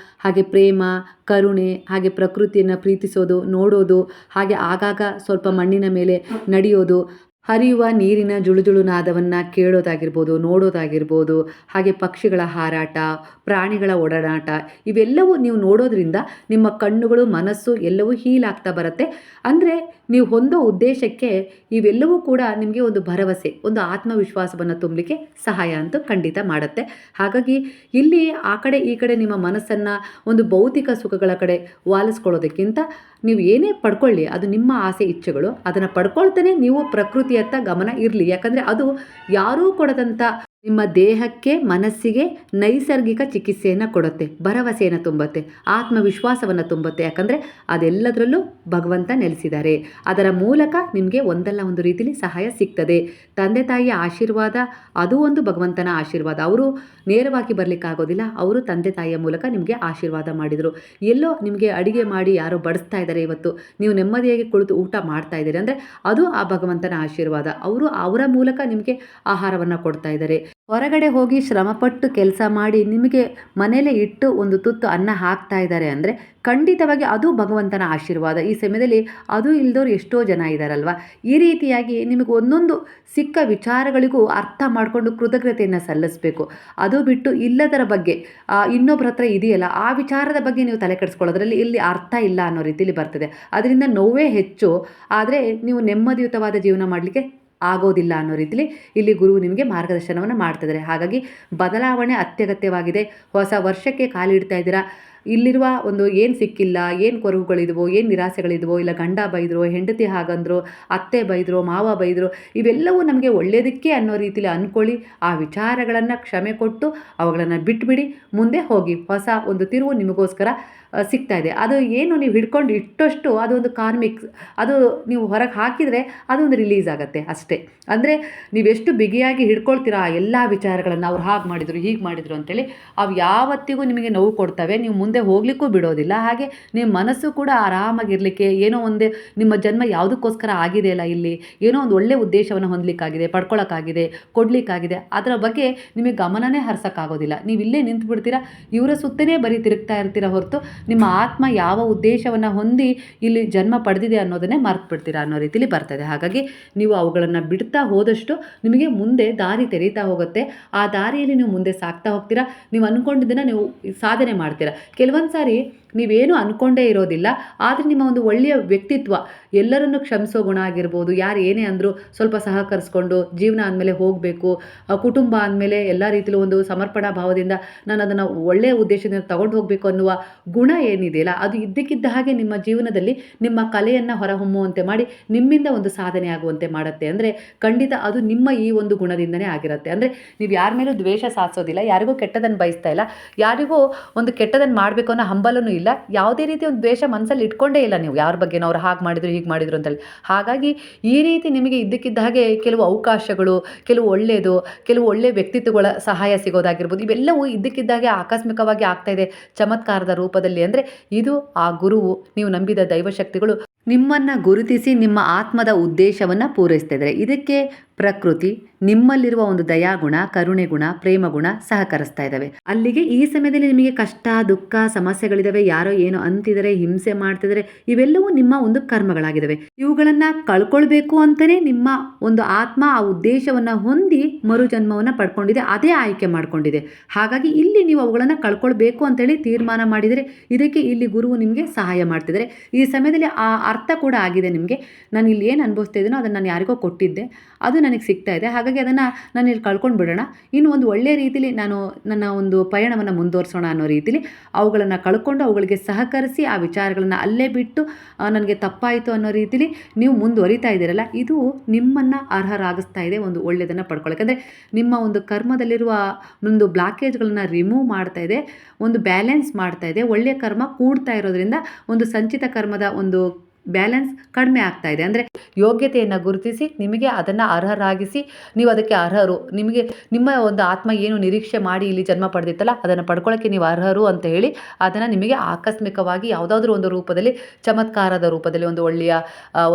ಹಾಗೆ ಪ್ರೇಮ, ಕರುಣೆ, ಹಾಗೆ ಪ್ರಕೃತಿಯನ್ನು ಪ್ರೀತಿಸೋದು, ನೋಡೋದು, ಹಾಗೆ ಆಗಾಗ ಸ್ವಲ್ಪ ಮಣ್ಣಿನ ಮೇಲೆ ನಡೆಯೋದು, ಹರಿಯುವ ನೀರಿನ ಜುಳುಜುಳು ನಾದವನ್ನು ಕೇಳೋದಾಗಿರ್ಬೋದು, ನೋಡೋದಾಗಿರ್ಬೋದು, ಹಾಗೆ ಪಕ್ಷಿಗಳ ಹಾರಾಟ, ಪ್ರಾಣಿಗಳ ಒಡನಾಟ, ಇವೆಲ್ಲವೂ ನೀವು ನೋಡೋದ್ರಿಂದ ನಿಮ್ಮ ಕಣ್ಣುಗಳು, ಮನಸ್ಸು ಎಲ್ಲವೂ ಹೀಲ್ ಆಗ್ತಾ ಬರುತ್ತೆ. ಅಂದರೆ ನೀವು ಹೊಂದೋ ಉದ್ದೇಶಕ್ಕೆ ಇವೆಲ್ಲವೂ ಕೂಡ ನಿಮಗೆ ಒಂದು ಭರವಸೆ, ಒಂದು ಆತ್ಮವಿಶ್ವಾಸವನ್ನು ತುಂಬಲಿಕ್ಕೆ ಸಹಾಯ ಅಂತೂ ಖಂಡಿತ ಮಾಡುತ್ತೆ. ಹಾಗಾಗಿ ಇಲ್ಲಿ ಆ ಕಡೆ ಈ ಕಡೆ ನಿಮ್ಮ ಮನಸ್ಸನ್ನು ಒಂದು ಭೌತಿಕ ಸುಖಗಳ ಕಡೆ ವಾಲಿಸ್ಕೊಳ್ಳೋದಕ್ಕಿಂತ ನೀವು ಏನೇ ಪಡ್ಕೊಳ್ಳಿ, ಅದು ನಿಮ್ಮ ಆಸೆ ಇಚ್ಛೆಗಳು, ಅದನ್ನು ಪಡ್ಕೊಳ್ತಾನೆ ನೀವು ಪ್ರಕೃತಿಯತ್ತ ಗಮನ ಇರಲಿ. ಯಾಕಂದರೆ ಅದು ಯಾರೂ ಕೊಡದಂಥ ನಿಮ್ಮ ದೇಹಕ್ಕೆ, ಮನಸ್ಸಿಗೆ ನೈಸರ್ಗಿಕ ಚಿಕಿತ್ಸೆಯನ್ನು ಕೊಡುತ್ತೆ, ಭರವಸೆಯನ್ನು ತುಂಬುತ್ತೆ, ಆತ್ಮವಿಶ್ವಾಸವನ್ನು ತುಂಬುತ್ತೆ. ಯಾಕಂದರೆ ಅದೆಲ್ಲದರಲ್ಲೂ ಭಗವಂತ ನೆಲೆಸಿದ್ದಾರೆ. ಅದರ ಮೂಲಕ ನಿಮಗೆ ಒಂದಲ್ಲ ಒಂದು ರೀತಿಯಲ್ಲಿ ಸಹಾಯ ಸಿಗ್ತದೆ. ತಂದೆ ತಾಯಿಯ ಆಶೀರ್ವಾದ ಅದು ಒಂದು ಭಗವಂತನ ಆಶೀರ್ವಾದ. ಅವರು ನೇರವಾಗಿ ಬರಲಿಕ್ಕಾಗೋದಿಲ್ಲ, ಅವರು ತಂದೆ ತಾಯಿಯ ಮೂಲಕ ನಿಮಗೆ ಆಶೀರ್ವಾದ ಮಾಡಿದರು. ಎಲ್ಲೋ ನಿಮಗೆ ಅಡಿಗೆ ಮಾಡಿ ಯಾರೋ ಬಡಿಸ್ತಾ ಇದ್ದಾರೆ, ಇವತ್ತು ನೀವು ನೆಮ್ಮದಿಯಾಗಿ ಕುಳಿತು ಊಟ ಮಾಡ್ತಾ ಇದ್ದೀರಿ ಅಂದರೆ ಅದು ಆ ಭಗವಂತನ ಆಶೀರ್ವಾದ. ಅವರು ಅವರ ಮೂಲಕ ನಿಮಗೆ ಆಹಾರವನ್ನು ಕೊಡ್ತಾ ಇದ್ದಾರೆ. ಹೊರಗಡೆ ಹೋಗಿ ಶ್ರಮಪಟ್ಟು ಕೆಲಸ ಮಾಡಿ ನಿಮಗೆ ಮನೇಲೆ ಇಟ್ಟು ಒಂದು ತುತ್ತು ಅನ್ನ ಹಾಕ್ತಾ ಇದ್ದಾರೆ ಅಂದರೆ ಖಂಡಿತವಾಗಿ ಅದು ಭಗವಂತನ ಆಶೀರ್ವಾದ. ಈ ಸಮಯದಲ್ಲಿ ಅದು ಇಲ್ದವ್ರು ಎಷ್ಟೋ ಜನ ಇದ್ದಾರಲ್ವ. ಈ ರೀತಿಯಾಗಿ ನಿಮಗೆ ಒಂದೊಂದು ಸಿಕ್ಕ ವಿಚಾರಗಳಿಗೂ ಅರ್ಥ ಮಾಡಿಕೊಂಡು ಕೃತಜ್ಞತೆಯನ್ನು ಸಲ್ಲಿಸಬೇಕು. ಅದು ಬಿಟ್ಟು ಇಲ್ಲದರ ಬಗ್ಗೆ ಇನ್ನೊಬ್ಬರ ಹತ್ರ ಇದೆಯಲ್ಲ ಆ ವಿಚಾರದ ಬಗ್ಗೆ ನೀವು ತಲೆ ಕೆಡಿಸ್ಕೊಳ್ಳೋದ್ರಲ್ಲಿ ಇಲ್ಲಿ ಅರ್ಥ ಇಲ್ಲ ಅನ್ನೋ ರೀತಿಯಲ್ಲಿ ಬರ್ತದೆ. ಅದರಿಂದ ನೋವೇ ಹೆಚ್ಚು, ಆದರೆ ನೀವು ನೆಮ್ಮದಿಯುತವಾದ ಜೀವನ ಮಾಡಲಿಕ್ಕೆ ಆಗೋದಿಲ್ಲ ಅನ್ನೋ ರೀತಿಯಲ್ಲಿ ಇಲ್ಲಿ ಗುರು ನಿಮಗೆ ಮಾರ್ಗದರ್ಶನವನ್ನು ಮಾಡ್ತಿದ್ದಾರೆ. ಹಾಗಾಗಿ ಬದಲಾವಣೆ ಅತ್ಯಗತ್ಯವಾಗಿದೆ. ಹೊಸ ವರ್ಷಕ್ಕೆ ಕಾಲಿಡ್ತಾ ಇದ್ದೀರಾ, ಇಲ್ಲಿರುವ ಒಂದು ಏನು ಸಿಕ್ಕಿಲ್ಲ, ಏನು ಕೊರಗುಗಳಿದ್ವೋ, ಏನು ನಿರಾಸೆಗಳಿದ್ವೋ, ಇಲ್ಲ ಗಂಡ ಬೈದರು, ಹೆಂಡತಿ ಹಾಗಂದ್ರು, ಅತ್ತೆ ಬೈದರು, ಮಾವ ಬೈದರು, ಇವೆಲ್ಲವೂ ನಮಗೆ ಒಳ್ಳೆಯದಕ್ಕೆ ಅನ್ನೋ ರೀತಿಯಲ್ಲಿ ಅಂದ್ಕೊಳ್ಳಿ. ಆ ವಿಚಾರಗಳನ್ನು ಕ್ಷಮೆ ಕೊಟ್ಟು ಅವುಗಳನ್ನು ಬಿಟ್ಬಿಡಿ, ಮುಂದೆ ಹೋಗಿ. ಹೊಸ ಒಂದು ತಿರುವು ನಿಮಗೋಸ್ಕರ ಸಿಗ್ತಾ ಇದೆ. ಅದು ಏನು ನೀವು ಹಿಡ್ಕೊಂಡು ಇಟ್ಟಷ್ಟು ಅದೊಂದು ಕಾರ್ಮಿಕ್ಸ್, ಅದು ನೀವು ಹೊರಗೆ ಹಾಕಿದರೆ ಅದೊಂದು ರಿಲೀಸ್ ಆಗುತ್ತೆ ಅಷ್ಟೇ. ಅಂದರೆ ನೀವೆಷ್ಟು ಬಿಗಿಯಾಗಿ ಹಿಡ್ಕೊಳ್ತೀರಾ ಆ ಎಲ್ಲ ವಿಚಾರಗಳನ್ನು, ಅವ್ರು ಹಾಗೆ ಮಾಡಿದರು, ಹೀಗೆ ಮಾಡಿದರು ಅಂತೇಳಿ, ಅವು ಯಾವತ್ತಿಗೂ ನಿಮಗೆ ನೋವು ಕೊಡ್ತವೆ, ನೀವು ಮುಂದೆ ಹೋಗಲಿಕ್ಕೂ ಬಿಡೋದಿಲ್ಲ. ಹಾಗೆ ನಿಮ್ಮ ಮನಸ್ಸು ಕೂಡ ಆರಾಮಾಗಿರಲಿಕ್ಕೆ ಏನೋ ಒಂದೇ ನಿಮ್ಮ ಜನ್ಮ ಯಾವುದಕ್ಕೋಸ್ಕರ ಆಗಿದೆಯಲ್ಲ, ಇಲ್ಲಿ ಏನೋ ಒಂದು ಒಳ್ಳೆಯ ಉದ್ದೇಶವನ್ನು ಹೊಂದಲಿಕ್ಕಾಗಿದೆ, ಪಡ್ಕೊಳ್ಳೋಕ್ಕಾಗಿದೆ, ಕೊಡಲಿಕ್ಕಾಗಿದೆ, ಅದರ ಬಗ್ಗೆ ನಿಮಗೆ ಗಮನನೇ ಹರಿಸೋಕ್ಕಾಗೋದಿಲ್ಲ. ನೀವು ಇಲ್ಲೇ ನಿಂತು ಬಿಡ್ತೀರಾ, ಇವರ ಸುತ್ತನೇ ಬರೀ ತಿರುಗ್ತಾ ಇರ್ತೀರ ಹೊರತು ನಿಮ್ಮ ಆತ್ಮ ಯಾವ ಉದ್ದೇಶವನ್ನು ಹೊಂದಿ ಇಲ್ಲಿ ಜನ್ಮ ಪಡೆದಿದೆ ಅನ್ನೋದನ್ನೇ ಮರ್ತು ಬಿಡ್ತೀರಾ ಅನ್ನೋ ರೀತಿಯಲ್ಲಿ ಬರ್ತದೆ. ಹಾಗಾಗಿ ನೀವು ಅವುಗಳನ್ನು ಬಿಡ್ತಾ ಹೋದಷ್ಟು ನಿಮಗೆ ಮುಂದೆ ದಾರಿ ತೆರೀತಾ ಹೋಗುತ್ತೆ. ಆ ದಾರಿಯಲ್ಲಿ ನೀವು ಮುಂದೆ ಸಾಗ್ತಾ ಹೋಗ್ತೀರಾ. ನೀವು ಅಂದ್ಕೊಂಡಿದ್ದನ್ನು ನೀವು ಸಾಧನೆ ಮಾಡ್ತೀರಾ. ಕೆಲವೊಂದು ಸಾರಿ ನೀವೇನು ಅಂದ್ಕೊಂಡೇ ಇರೋದಿಲ್ಲ, ಆದರೆ ನಿಮ್ಮ ಒಂದು ಒಳ್ಳೆಯ ವ್ಯಕ್ತಿತ್ವ, ಎಲ್ಲರನ್ನು ಕ್ಷಮಿಸೋ ಗುಣ ಆಗಿರ್ಬೋದು, ಯಾರು ಏನೇ ಅಂದರೂ ಸ್ವಲ್ಪ ಸಹಕರಿಸ್ಕೊಂಡು ಜೀವನ ಅಂದಮೇಲೆ ಹೋಗಬೇಕು, ಕುಟುಂಬ ಅಂದಮೇಲೆ ಎಲ್ಲ ರೀತಿಯಲ್ಲೂ ಒಂದು ಸಮರ್ಪಣಾ ಭಾವದಿಂದ ನಾನು ಅದನ್ನು ಒಳ್ಳೆಯ ಉದ್ದೇಶದಿಂದ ತಗೊಂಡು ಹೋಗಬೇಕು ಅನ್ನುವ ಗುಣ ಏನಿದೆಯಲ್ಲ, ಅದು ಇದ್ದಕ್ಕಿದ್ದ ಹಾಗೆ ನಿಮ್ಮ ಜೀವನದಲ್ಲಿ ನಿಮ್ಮ ಕಲೆಯನ್ನು ಹೊರಹೊಮ್ಮುವಂತೆ ಮಾಡಿ ನಿಮ್ಮಿಂದ ಒಂದು ಸಾಧನೆ ಆಗುವಂತೆ ಮಾಡುತ್ತೆ. ಅಂದರೆ ಖಂಡಿತ ಅದು ನಿಮ್ಮ ಈ ಒಂದು ಗುಣದಿಂದನೇ ಆಗಿರುತ್ತೆ. ಅಂದರೆ ನೀವು ಯಾರ ಮೇಲೂ ದ್ವೇಷ ಸಾಧಿಸೋದಿಲ್ಲ, ಯಾರಿಗೂ ಕೆಟ್ಟದನ್ನು ಬಯಸ್ತಾ ಇಲ್ಲ, ಯಾರಿಗೂ ಒಂದು ಕೆಟ್ಟದನ್ನು ಮಾಡಬೇಕು ಅನ್ನೋ ಹಂಬಲನೂ ಇಲ್ಲ, ಯಾವುದೇ ರೀತಿ ಒಂದು ದ್ವೇಷ ಮನಸ್ಸಲ್ಲಿ ಇಟ್ಕೊಂಡೇ ಇಲ್ಲ ನೀವು ಯಾರ ಬಗ್ಗೆ ಅವ್ರು ಹಾಗೆ ಮಾಡಿದ್ರು ಹೀಗೆ ಮಾಡಿದ್ರು ಅಂತೇಳಿ. ಹಾಗಾಗಿ ಈ ರೀತಿ ನಿಮಗೆ ಇದ್ದಕ್ಕಿದ್ದ ಹಾಗೆ ಕೆಲವು ಅವಕಾಶಗಳು, ಕೆಲವು ಒಳ್ಳೆಯದು, ಕೆಲವು ಒಳ್ಳೆಯ ವ್ಯಕ್ತಿತ್ವಗಳ ಸಹಾಯ ಸಿಗೋದಾಗಿರ್ಬೋದು, ಇವೆಲ್ಲವೂ ಇದ್ದಕ್ಕಿದ್ದಾಗೆ ಆಕಸ್ಮಿಕವಾಗಿ ಆಗ್ತಾಯಿದೆ ಚಮತ್ಕಾರದ ರೂಪದಲ್ಲಿ. ಅಂದರೆ ಇದು ಆ ಗುರುವು, ನೀವು ನಂಬಿದ ದೈವಶಕ್ತಿಗಳು ನಿಮ್ಮನ್ನು ಗುರುತಿಸಿ ನಿಮ್ಮ ಆತ್ಮದ ಉದ್ದೇಶವನ್ನು ಪೂರೈಸ್ತಾ ಇದ್ದಾರೆ. ಇದಕ್ಕೆ ಪ್ರಕೃತಿ, ನಿಮ್ಮಲ್ಲಿರುವ ಒಂದು ದಯಾಗುಣ, ಕರುಣೆ ಗುಣ, ಪ್ರೇಮ ಗುಣ ಸಹಕರಿಸ್ತಾ ಇದ್ದಾವೆ. ಅಲ್ಲಿಗೆ ಈ ಸಮಯದಲ್ಲಿ ನಿಮಗೆ ಕಷ್ಟ, ದುಃಖ, ಸಮಸ್ಯೆಗಳಿದ್ದಾವೆ, ಯಾರೋ ಏನೋ ಅಂತಿದ್ದಾರೆ, ಹಿಂಸೆ ಮಾಡ್ತಿದ್ದಾರೆ, ಇವೆಲ್ಲವೂ ನಿಮ್ಮ ಒಂದು ಕರ್ಮಗಳಾಗಿದ್ದಾವೆ. ಇವುಗಳನ್ನು ಕಳ್ಕೊಳ್ಬೇಕು ಅಂತಲೇ ನಿಮ್ಮ ಒಂದು ಆತ್ಮ ಆ ಉದ್ದೇಶವನ್ನು ಹೊಂದಿ ಮರುಜನ್ಮವನ್ನು ಪಡ್ಕೊಂಡಿದೆ, ಅದೇ ಆಯ್ಕೆ ಮಾಡ್ಕೊಂಡಿದೆ. ಹಾಗಾಗಿ ಇಲ್ಲಿ ನೀವು ಅವುಗಳನ್ನು ಕಳ್ಕೊಳ್ಬೇಕು ಅಂತೇಳಿ ತೀರ್ಮಾನ ಮಾಡಿದರೆ ಇದಕ್ಕೆ ಇಲ್ಲಿ ಗುರುವು ನಿಮಗೆ ಸಹಾಯ ಮಾಡ್ತಿದ್ದಾರೆ. ಈ ಸಮಯದಲ್ಲಿ ಆ ಅರ್ಥ ಕೂಡ ಆಗಿದೆ ನಿಮಗೆ. ನಾನು ಇಲ್ಲಿ ಏನು ಅನುಭವಿಸ್ತಾ ಇದ್ದೀನೋ ಅದನ್ನು ನಾನು ಯಾರಿಗೋ ಕೊಟ್ಟಿದ್ದೆ, ಅದು ನನಗೆ ಸಿಗ್ತಾ ಇದೆ, ಹಾಗಾಗಿ ಅದನ್ನು ನಾನು ಇಲ್ಲಿ ಕಳ್ಕೊಂಡು ಬಿಡೋಣ, ಇನ್ನು ಒಂದು ಒಳ್ಳೆಯ ರೀತಿಲಿ ನಾನು ನನ್ನ ಒಂದು ಪಯಣವನ್ನು ಮುಂದುವರಿಸೋಣ ಅನ್ನೋ ರೀತಿಲಿ ಅವುಗಳನ್ನು ಕಳ್ಕೊಂಡು ಅವುಗಳಿಗೆ ಸಹಕರಿಸಿ ಆ ವಿಚಾರಗಳನ್ನು ಅಲ್ಲೇ ಬಿಟ್ಟು ನನಗೆ ತಪ್ಪಾಯಿತು ಅನ್ನೋ ರೀತಿಲಿ ನೀವು ಮುಂದುವರಿತಾ ಇದ್ದೀರಲ್ಲ, ಇದು ನಿಮ್ಮನ್ನು ಅರ್ಹರಾಗಿಸ್ತಾ ಇದೆ ಒಂದು ಒಳ್ಳೆಯದನ್ನು ಪಡ್ಕೊಳ್ಳೋಕೆ. ಅಂದರೆ ನಿಮ್ಮ ಒಂದು ಕರ್ಮದಲ್ಲಿರುವ ಒಂದು ಬ್ಲಾಕೇಜ್ಗಳನ್ನು ರಿಮೂವ್ ಮಾಡ್ತಾ ಇದೆ, ಒಂದು ಬ್ಯಾಲೆನ್ಸ್ ಮಾಡ್ತಾ ಇದೆ, ಒಳ್ಳೆಯ ಕರ್ಮ ಕೂಡ್ತಾ ಇರೋದ್ರಿಂದ ಒಂದು ಸಂಚಿತ ಕರ್ಮದ ಒಂದು ಬ್ಯಾಲೆನ್ಸ್ ಕಡಿಮೆ ಆಗ್ತಾ ಇದೆ. ಅಂದರೆ ಯೋಗ್ಯತೆಯನ್ನು ಗುರುತಿಸಿ ನಿಮಗೆ ಅದನ್ನು ಅರ್ಹರಾಗಿಸಿ, ನೀವು ಅದಕ್ಕೆ ಅರ್ಹರು, ನಿಮಗೆ ನಿಮ್ಮ ಒಂದು ಆತ್ಮ ಏನು ನಿರೀಕ್ಷೆ ಮಾಡಿ ಇಲ್ಲಿ ಜನ್ಮ ಪಡೆದಿತ್ತಲ್ಲ ಅದನ್ನು ಪಡ್ಕೊಳ್ಳೋಕ್ಕೆ ನೀವು ಅರ್ಹರು ಅಂತ ಹೇಳಿ ಅದನ್ನು ನಿಮಗೆ ಆಕಸ್ಮಿಕವಾಗಿ ಯಾವುದಾದ್ರೂ ಒಂದು ರೂಪದಲ್ಲಿ, ಚಮತ್ಕಾರದ ರೂಪದಲ್ಲಿ, ಒಂದು ಒಳ್ಳೆಯ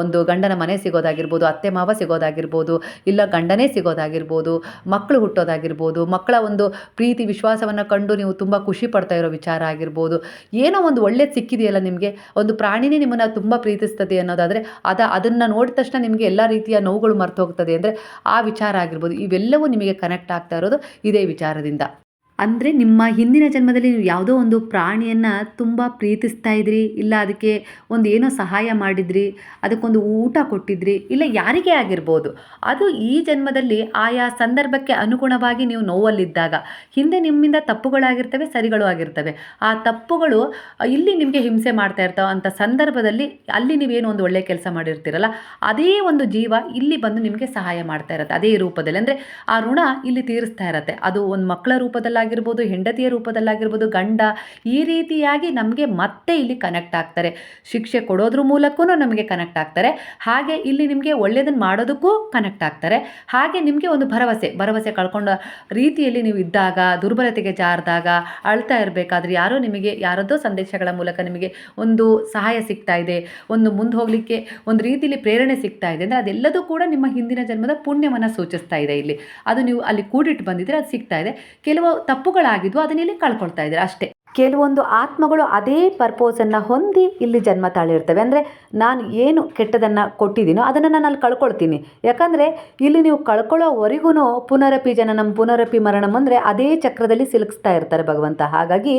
ಒಂದು ಗಂಡನ ಮನೆ ಸಿಗೋದಾಗಿರ್ಬೋದು, ಅತ್ತೆ ಮಾವ ಸಿಗೋದಾಗಿರ್ಬೋದು, ಇಲ್ಲ ಗಂಡನೇ ಸಿಗೋದಾಗಿರ್ಬೋದು, ಮಕ್ಕಳು ಹುಟ್ಟೋದಾಗಿರ್ಬೋದು, ಮಕ್ಕಳ ಒಂದು ಪ್ರೀತಿ ವಿಶ್ವಾಸವನ್ನು ಕಂಡು ನೀವು ತುಂಬ ಖುಷಿ ಪಡ್ತಾ ಇರೋ ವಿಚಾರ ಆಗಿರ್ಬೋದು, ಏನೋ ಒಂದು ಒಳ್ಳೇದು ಸಿಕ್ಕಿದೆಯಲ್ಲ ನಿಮಗೆ, ಒಂದು ಪ್ರಾಣಿನೇ ನಿಮ್ಮನ್ನು ತುಂಬ ಪ್ರೀತಿಸ್ತದೆ ಅನ್ನೋದಾದರೆ ಅದನ್ನು ನೋಡಿದ ತಕ್ಷಣ ನಿಮಗೆ ಎಲ್ಲ ರೀತಿಯ ನೋವುಗಳು ಮರ್ತು ಹೋಗ್ತದೆ ಅಂದರೆ ಆ ವಿಚಾರ ಆಗಿರ್ಬೋದು. ಇವೆಲ್ಲವೂ ನಿಮಗೆ ಕನೆಕ್ಟ್ ಆಗ್ತಾ ಇರೋದು ಇದೇ ವಿಚಾರದಿಂದ. ಅಂದರೆ ನಿಮ್ಮ ಹಿಂದಿನ ಜನ್ಮದಲ್ಲಿ ನೀವು ಯಾವುದೋ ಒಂದು ಪ್ರಾಣಿಯನ್ನು ತುಂಬ ಪ್ರೀತಿಸ್ತಾ ಇದ್ರಿ, ಇಲ್ಲ ಅದಕ್ಕೆ ಒಂದು ಏನೋ ಸಹಾಯ ಮಾಡಿದ್ರಿ, ಅದಕ್ಕೊಂದು ಊಟ ಕೊಟ್ಟಿದ್ರಿ, ಇಲ್ಲ ಯಾರಿಗೇ ಆಗಿರ್ಬೋದು, ಅದು ಈ ಜನ್ಮದಲ್ಲಿ ಆಯಾ ಸಂದರ್ಭಕ್ಕೆ ಅನುಗುಣವಾಗಿ ನೀವು ನೋವಲ್ಲಿದ್ದಾಗ ಹಿಂದೆ ನಿಮ್ಮಿಂದ ತಪ್ಪುಗಳಾಗಿರ್ತವೆ, ಸರಿಗಳು ಆಗಿರ್ತವೆ. ಆ ತಪ್ಪುಗಳು ಇಲ್ಲಿ ನಿಮಗೆ ಹಿಂಸೆ ಮಾಡ್ತಾ ಇರ್ತಾವೆ ಅಂಥ ಸಂದರ್ಭದಲ್ಲಿ ಅಲ್ಲಿ ನೀವೇನು ಒಂದು ಒಳ್ಳೆಯ ಕೆಲಸ ಮಾಡಿರ್ತೀರಲ್ಲ, ಅದೇ ಒಂದು ಜೀವ ಇಲ್ಲಿ ಬಂದು ನಿಮಗೆ ಸಹಾಯ ಮಾಡ್ತಾ ಇರುತ್ತೆ ಅದೇ ರೂಪದಲ್ಲಿ. ಅಂದರೆ ಆ ಋಣ ಇಲ್ಲಿ ತೀರಿಸ್ತಾ ಇರುತ್ತೆ. ಅದು ಒಂದು ಮಕ್ಕಳ ರೂಪದಲ್ಲಿ ಿರ್ಬೋದು, ಹೆಂಡತಿಯ ರೂಪದಲ್ಲಾಗಿರ್ಬೋದು, ಗಂಡ, ಈ ರೀತಿಯಾಗಿ ನಮಗೆ ಮತ್ತೆ ಇಲ್ಲಿ ಕನೆಕ್ಟ್ ಆಗ್ತಾರೆ. ಶಿಕ್ಷೆ ಕೊಡೋದ್ರ ಮೂಲಕೂ ನಮಗೆ ಕನೆಕ್ಟ್ ಆಗ್ತಾರೆ. ಹಾಗೆ ಇಲ್ಲಿ ನಿಮಗೆ ಒಳ್ಳೆಯದನ್ನು ಮಾಡೋದಕ್ಕೂ ಕನೆಕ್ಟ್ ಆಗ್ತಾರೆ. ಹಾಗೆ ನಿಮಗೆ ಒಂದು ಭರವಸೆ ಕಳ್ಕೊಂಡ ರೀತಿಯಲ್ಲಿ ನೀವು ಇದ್ದಾಗ, ದುರ್ಬಲತೆಗೆ ಜಾರಿದಾಗ, ಅಳ್ತಾ ಇರಬೇಕಾದ್ರೆ ಯಾರದ್ದೋ ಸಂದೇಶಗಳ ಮೂಲಕ ನಿಮಗೆ ಒಂದು ಸಹಾಯ ಸಿಗ್ತಾ ಇದೆ, ಒಂದು ಮುಂದೆ ಹೋಗಲಿಕ್ಕೆ ಒಂದು ರೀತಿಯಲ್ಲಿ ಪ್ರೇರಣೆ ಸಿಗ್ತಾ ಇದೆ ಅಂದರೆ ಅದೆಲ್ಲದೂ ಕೂಡ ನಿಮ್ಮ ಹಿಂದಿನ ಜನ್ಮದ ಪುಣ್ಯವನ್ನು ಸೂಚಿಸ್ತಾ ಇದೆ. ಇಲ್ಲಿ ಅದು ನೀವು ಅಲ್ಲಿ ಕೂಡಿಟ್ಟು ಬಂದಿದ್ರೆ ಅದು ಸಿಗ್ತಾ ಇದೆ. ಕೆಲವು ತಪ್ಪುಗಳಾಗಿದ್ವು ಅದನ್ನ ಇಲ್ಲಿ ಕಳ್ಕೊಳ್ತಾ ಇದ್ದಾರೆ ಅಷ್ಟೇ. ಕೆಲವೊಂದು ಆತ್ಮಗಳು ಅದೇ ಪರ್ಪೋಸನ್ನು ಹೊಂದಿ ಇಲ್ಲಿ ಜನ್ಮ ತಾಳಿರ್ತವೆ. ಅಂದರೆ ನಾನು ಏನು ಕೆಟ್ಟದನ್ನು ಕೊಟ್ಟಿದ್ದೀನೋ ಅದನ್ನು ನಾನು ಅಲ್ಲಿ ಕಳ್ಕೊಳ್ತೀನಿ. ಯಾಕಂದರೆ ಇಲ್ಲಿ ನೀವು ಕಳ್ಕೊಳ್ಳೋವರೆಗೂ ಪುನರಪಿ ಜನನಂ ಪುನರಪಿ ಮರಣಂ ಅಂದರೆ ಅದೇ ಚಕ್ರದಲ್ಲಿ ಸಿಲುಕಿಸ್ತಾ ಇರ್ತಾರೆ ಭಗವಂತ. ಹಾಗಾಗಿ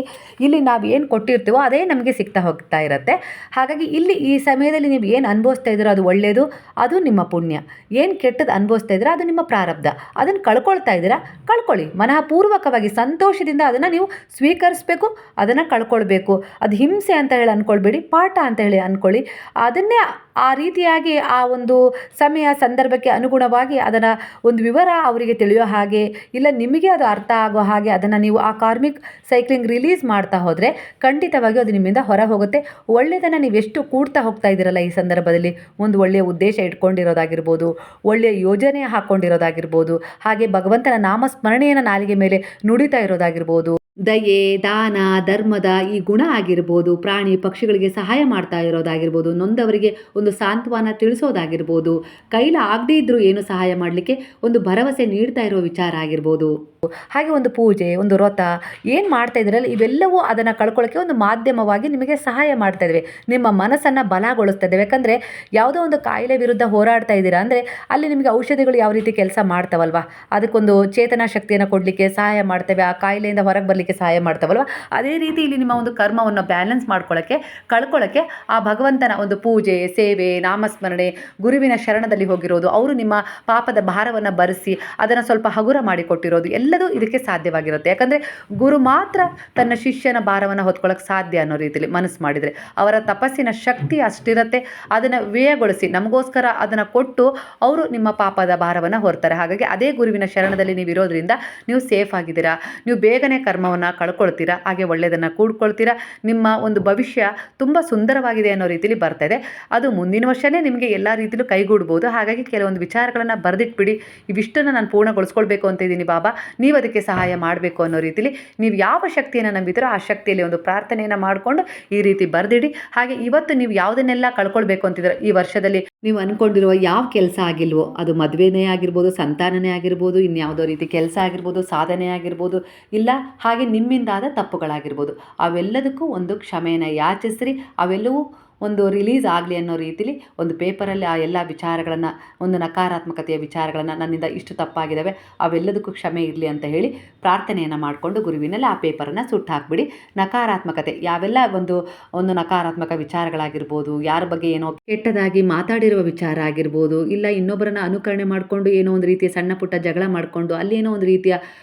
ಇಲ್ಲಿ ನಾವು ಏನು ಕೊಟ್ಟಿರ್ತೀವೋ ಅದೇ ನಮಗೆ ಸಿಗ್ತಾ ಹೋಗ್ತಾ ಇರುತ್ತೆ. ಹಾಗಾಗಿ ಇಲ್ಲಿ ಈ ಸಮಯದಲ್ಲಿ ನೀವು ಏನು ಅನುಭವಿಸ್ತಾ ಇದ್ದೀರೋ ಅದು ಒಳ್ಳೆಯದು, ಅದು ನಿಮ್ಮ ಪುಣ್ಯ. ಏನು ಕೆಟ್ಟದ್ದು ಅನುಭವಿಸ್ತಾ ಇದ್ದೀರಾ ಅದು ನಿಮ್ಮ ಪ್ರಾರಬ್ಧ. ಅದನ್ನು ಕಳ್ಕೊಳ್ತಾ ಇದ್ದೀರಾ, ಕಳ್ಕೊಳ್ಳಿ. ಮನಃಪೂರ್ವಕವಾಗಿ ಸಂತೋಷದಿಂದ ಅದನ್ನು ನೀವು ಸ್ವೀಕರಿಸಬೇಕು, ಅದನ್ನು ಕಳ್ಕೊಳ್ಬೇಕು. ಅದು ಹಿಂಸೆ ಅಂತ ಹೇಳಿ ಅಂದ್ಕೊಳ್ಬೇಡಿ, ಪಾಠ ಅಂತ ಹೇಳಿ ಅಂದ್ಕೊಳ್ಳಿ. ಅದನ್ನೇ ಆ ರೀತಿಯಾಗಿ ಆ ಒಂದು ಸಮಯ ಸಂದರ್ಭಕ್ಕೆ ಅನುಗುಣವಾಗಿ ಅದನ್ನು ಒಂದು ವಿವರ ಅವರಿಗೆ ತಿಳಿಯೋ ಹಾಗೆ, ಇಲ್ಲ ನಿಮಗೆ ಅದು ಅರ್ಥ ಆಗೋ ಹಾಗೆ ಅದನ್ನು ನೀವು ಆ ಕಾರ್ಮಿಕ್ ಸೈಕ್ಲಿಂಗ್ ರಿಲೀಸ್ ಮಾಡ್ತಾ ಹೋದರೆ ಖಂಡಿತವಾಗಿ ಅದು ನಿಮ್ಮಿಂದ ಹೊರ ಹೋಗುತ್ತೆ. ಒಳ್ಳೆಯದನ್ನು ನೀವು ಎಷ್ಟು ಕೂಡ್ತಾ ಹೋಗ್ತಾ ಇದ್ದೀರಲ್ಲ ಈ ಸಂದರ್ಭದಲ್ಲಿ, ಒಂದು ಒಳ್ಳೆಯ ಉದ್ದೇಶ ಇಟ್ಕೊಂಡಿರೋದಾಗಿರ್ಬೋದು, ಒಳ್ಳೆಯ ಯೋಜನೆ ಹಾಕ್ಕೊಂಡಿರೋದಾಗಿರ್ಬೋದು, ಹಾಗೆ ಭಗವಂತನ ನಾಮಸ್ಮರಣೆಯನ್ನು ನಾಲಿಗೆ ಮೇಲೆ ನುಡಿತಾ ಇರೋದಾಗಿರ್ಬೋದು, ದಯೆ, ದಾನ, ಧರ್ಮದ ಈ ಗುಣ ಆಗಿರ್ಬೋದು, ಪ್ರಾಣಿ ಪಕ್ಷಿಗಳಿಗೆ ಸಹಾಯ ಮಾಡ್ತಾ ಇರೋದಾಗಿರ್ಬೋದು, ನೊಂದವರಿಗೆ ಒಂದು ಸಾಂತ್ವನ ತಿಳಿಸೋದಾಗಿರ್ಬೋದು, ಕೈಲ ಆಗದೇ ಇದ್ದರೂ ಏನು ಸಹಾಯ ಮಾಡಲಿಕ್ಕೆ ಒಂದು ಭರವಸೆ ನೀಡ್ತಾ ಇರೋ ವಿಚಾರ ಆಗಿರ್ಬೋದು, ಹಾಗೆ ಒಂದು ಪೂಜೆ, ಒಂದು ವ್ರತ ಏನು ಮಾಡ್ತಾ ಇದ್ದೀರಲ್ಲ ಇವೆಲ್ಲವೂ ಅದನ್ನು ಕಳ್ಕೊಳ್ಳೋಕ್ಕೆ ಒಂದು ಮಾಧ್ಯಮವಾಗಿ ನಿಮಗೆ ಸಹಾಯ ಮಾಡ್ತಾ ಇದ್ದಾವೆ. ನಿಮ್ಮ ಮನಸ್ಸನ್ನು ಬಲಗೊಳಿಸ್ತಾ ಇದ್ದಾವೆ. ಯಾಕಂದರೆ ಯಾವುದೋ ಒಂದು ಕಾಯಿಲೆ ವಿರುದ್ಧ ಹೋರಾಡ್ತಾ ಇದ್ದೀರಾ ಅಂದರೆ ಅಲ್ಲಿ ನಿಮಗೆ ಔಷಧಿಗಳು ಯಾವ ರೀತಿ ಕೆಲಸ ಮಾಡ್ತಾವಲ್ವ, ಅದಕ್ಕೊಂದು ಚೇತನ ಶಕ್ತಿಯನ್ನು ಕೊಡಲಿಕ್ಕೆ ಸಹಾಯ ಮಾಡ್ತವೆ, ಆ ಕಾಯಿಲೆಯಿಂದ ಹೊರಗೆ ಬರಲಿಕ್ಕೆ ಸಹಾಯ ಮಾಡ್ತಾವಲ್ವ. ಅದೇ ರೀತಿ ಇಲ್ಲಿ ನಿಮ್ಮ ಒಂದು ಕರ್ಮವನ್ನು ಬ್ಯಾಲೆನ್ಸ್ ಕಳ್ಕೊಳ್ಳೋಕ್ಕೆ ಆ ಭಗವಂತನ ಒಂದು ಪೂಜೆ, ಸೇವೆ, ನಾಮಸ್ಮರಣೆ, ಗುರುವಿನ ಶರಣದಲ್ಲಿ ಹೋಗಿರೋದು, ಅವರು ನಿಮ್ಮ ಪಾಪದ ಭಾರವನ್ನು ಭರಿಸಿ ಅದನ್ನು ಸ್ವಲ್ಪ ಹಗುರ ಮಾಡಿಕೊಟ್ಟಿರೋದು ಎಲ್ಲದೂ ಇದಕ್ಕೆ ಸಾಧ್ಯವಾಗಿರುತ್ತೆ. ಯಾಕಂದರೆ ಗುರು ಮಾತ್ರ ತನ್ನ ಶಿಷ್ಯನ ಭಾರವನ್ನು ಹೊತ್ಕೊಳ್ಳೋಕ್ಕೆ ಸಾಧ್ಯ ಅನ್ನೋ ರೀತಿಯಲ್ಲಿ ಮನಸ್ಸು ಮಾಡಿದರೆ ಅವರ ತಪಸ್ಸಿನ ಶಕ್ತಿ ಅಷ್ಟಿರುತ್ತೆ. ಅದನ್ನು ವ್ಯಯಗೊಳಿಸಿ ನಮಗೋಸ್ಕರ ಅದನ್ನು ಕೊಟ್ಟು ಅವರು ನಿಮ್ಮ ಪಾಪದ ಭಾರವನ್ನು ಹೊರ್ತಾರೆ. ಹಾಗಾಗಿ ಅದೇ ಗುರುವಿನ ಶರಣದಲ್ಲಿ ನೀವು ಇರೋದ್ರಿಂದ ನೀವು ಸೇಫ್ ಆಗಿದ್ದೀರಾ, ನೀವು ಬೇಗನೆ ಕರ್ಮವನ್ನು ಕಳ್ಕೊಳ್ತೀರಾ, ಹಾಗೆ ಒಳ್ಳೆಯದನ್ನು ಕೂಡ್ಕೊಳ್ತೀರಾ. ನಿಮ್ಮ ಒಂದು ಭವಿಷ್ಯ ತುಂಬ ಸುಂದರವಾಗಿದೆ ಅನ್ನೋ ರೀತಿಯಲ್ಲಿ ಬರ್ತಾ ಇದೆ. ಅದು ಮುಂದಿನ ವರ್ಷವೇ ನಿಮಗೆ ಎಲ್ಲ ರೀತಿಯಲ್ಲೂ ಕೈಗೂಡ್ಬೋದು. ಹಾಗಾಗಿ ಕೆಲವೊಂದು ವಿಚಾರಗಳನ್ನು ಬರೆದಿಟ್ಬಿಡಿ, ಇವಿಷ್ಟನ್ನು ನಾನು ಪೂರ್ಣಗೊಳಿಸ್ಕೊಳ್ಬೇಕು ಅಂತ ಇದ್ದೀನಿ ಬಾಬಾ, ನೀವು ಅದಕ್ಕೆ ಸಹಾಯ ಮಾಡಬೇಕು ಅನ್ನೋ ರೀತಿಯಲ್ಲಿ ನೀವು ಯಾವ ಶಕ್ತಿಯನ್ನು ನಂಬಿದ್ದೀರೋ ಆ ಶಕ್ತಿಯಲ್ಲಿ ಒಂದು ಪ್ರಾರ್ಥನೆಯನ್ನು ಮಾಡಿಕೊಂಡು ಈ ರೀತಿ ಬರೆದಿಡಿ. ಹಾಗೆ ಇವತ್ತು ನೀವು ಯಾವುದನ್ನೆಲ್ಲ ಕಳ್ಕೊಳ್ಬೇಕು ಅಂತಿದ್ದೀರೋ ಈ ವರ್ಷದಲ್ಲಿ, ನೀವು ಅಂದ್ಕೊಂಡಿರುವ ಯಾವ ಕೆಲಸ ಆಗಿಲ್ವೋ, ಅದು ಮದುವೆನೇ ಆಗಿರ್ಬೋದು, ಸಂತಾನನೇ ಆಗಿರ್ಬೋದು, ಇನ್ಯಾವುದೋ ರೀತಿ ಕೆಲಸ ಆಗಿರ್ಬೋದು, ಸಾಧನೆ ಆಗಿರ್ಬೋದು, ಇಲ್ಲ ಹಾಗೆ ನಿಮ್ಮಿಂದಾದ ತಪ್ಪುಗಳಾಗಿರ್ಬೋದು, ಅವೆಲ್ಲದಕ್ಕೂ ಒಂದು ಕ್ಷಮೆಯನ್ನು ಯಾಚಿಸ್ರಿ. ಅವೆಲ್ಲವೂ ಒಂದು ರಿಲೀಸ್ ಆಗಲಿ ಅನ್ನೋ ರೀತಿಲಿ ಒಂದು ಪೇಪರಲ್ಲಿ ಆ ಎಲ್ಲ ವಿಚಾರಗಳನ್ನು, ಒಂದು ನಕಾರಾತ್ಮಕತೆಯ ವಿಚಾರಗಳನ್ನು, ನನ್ನಿಂದ ಇಷ್ಟು ತಪ್ಪಾಗಿದ್ದಾವೆ ಅವೆಲ್ಲದಕ್ಕೂ ಕ್ಷಮೆ ಇರಲಿ ಅಂತ ಹೇಳಿ ಪ್ರಾರ್ಥನೆಯನ್ನು ಮಾಡಿಕೊಂಡು ಗುರುವಿನಲ್ಲಿ ಆ ಪೇಪರನ್ನು ಸುಟ್ಟು ಹಾಕ್ಬಿಡಿ. ನಕಾರಾತ್ಮಕತೆ ಯಾವೆಲ್ಲ ಒಂದು ನಕಾರಾತ್ಮಕ ವಿಚಾರಗಳಾಗಿರ್ಬೋದು, ಯಾರ ಬಗ್ಗೆ ಏನೋ ಕೆಟ್ಟದಾಗಿ ಮಾತಾಡಿರುವ ವಿಚಾರ ಆಗಿರ್ಬೋದು, ಇಲ್ಲ ಇನ್ನೊಬ್ಬರನ್ನು ಅನುಕರಣೆ ಮಾಡಿಕೊಂಡು ಏನೋ ಒಂದು ರೀತಿಯ ಸಣ್ಣ ಪುಟ್ಟ ಜಗಳ ಮಾಡಿಕೊಂಡು ಅಲ್ಲಿ ಏನೋ ಒಂದು ರೀತಿಯ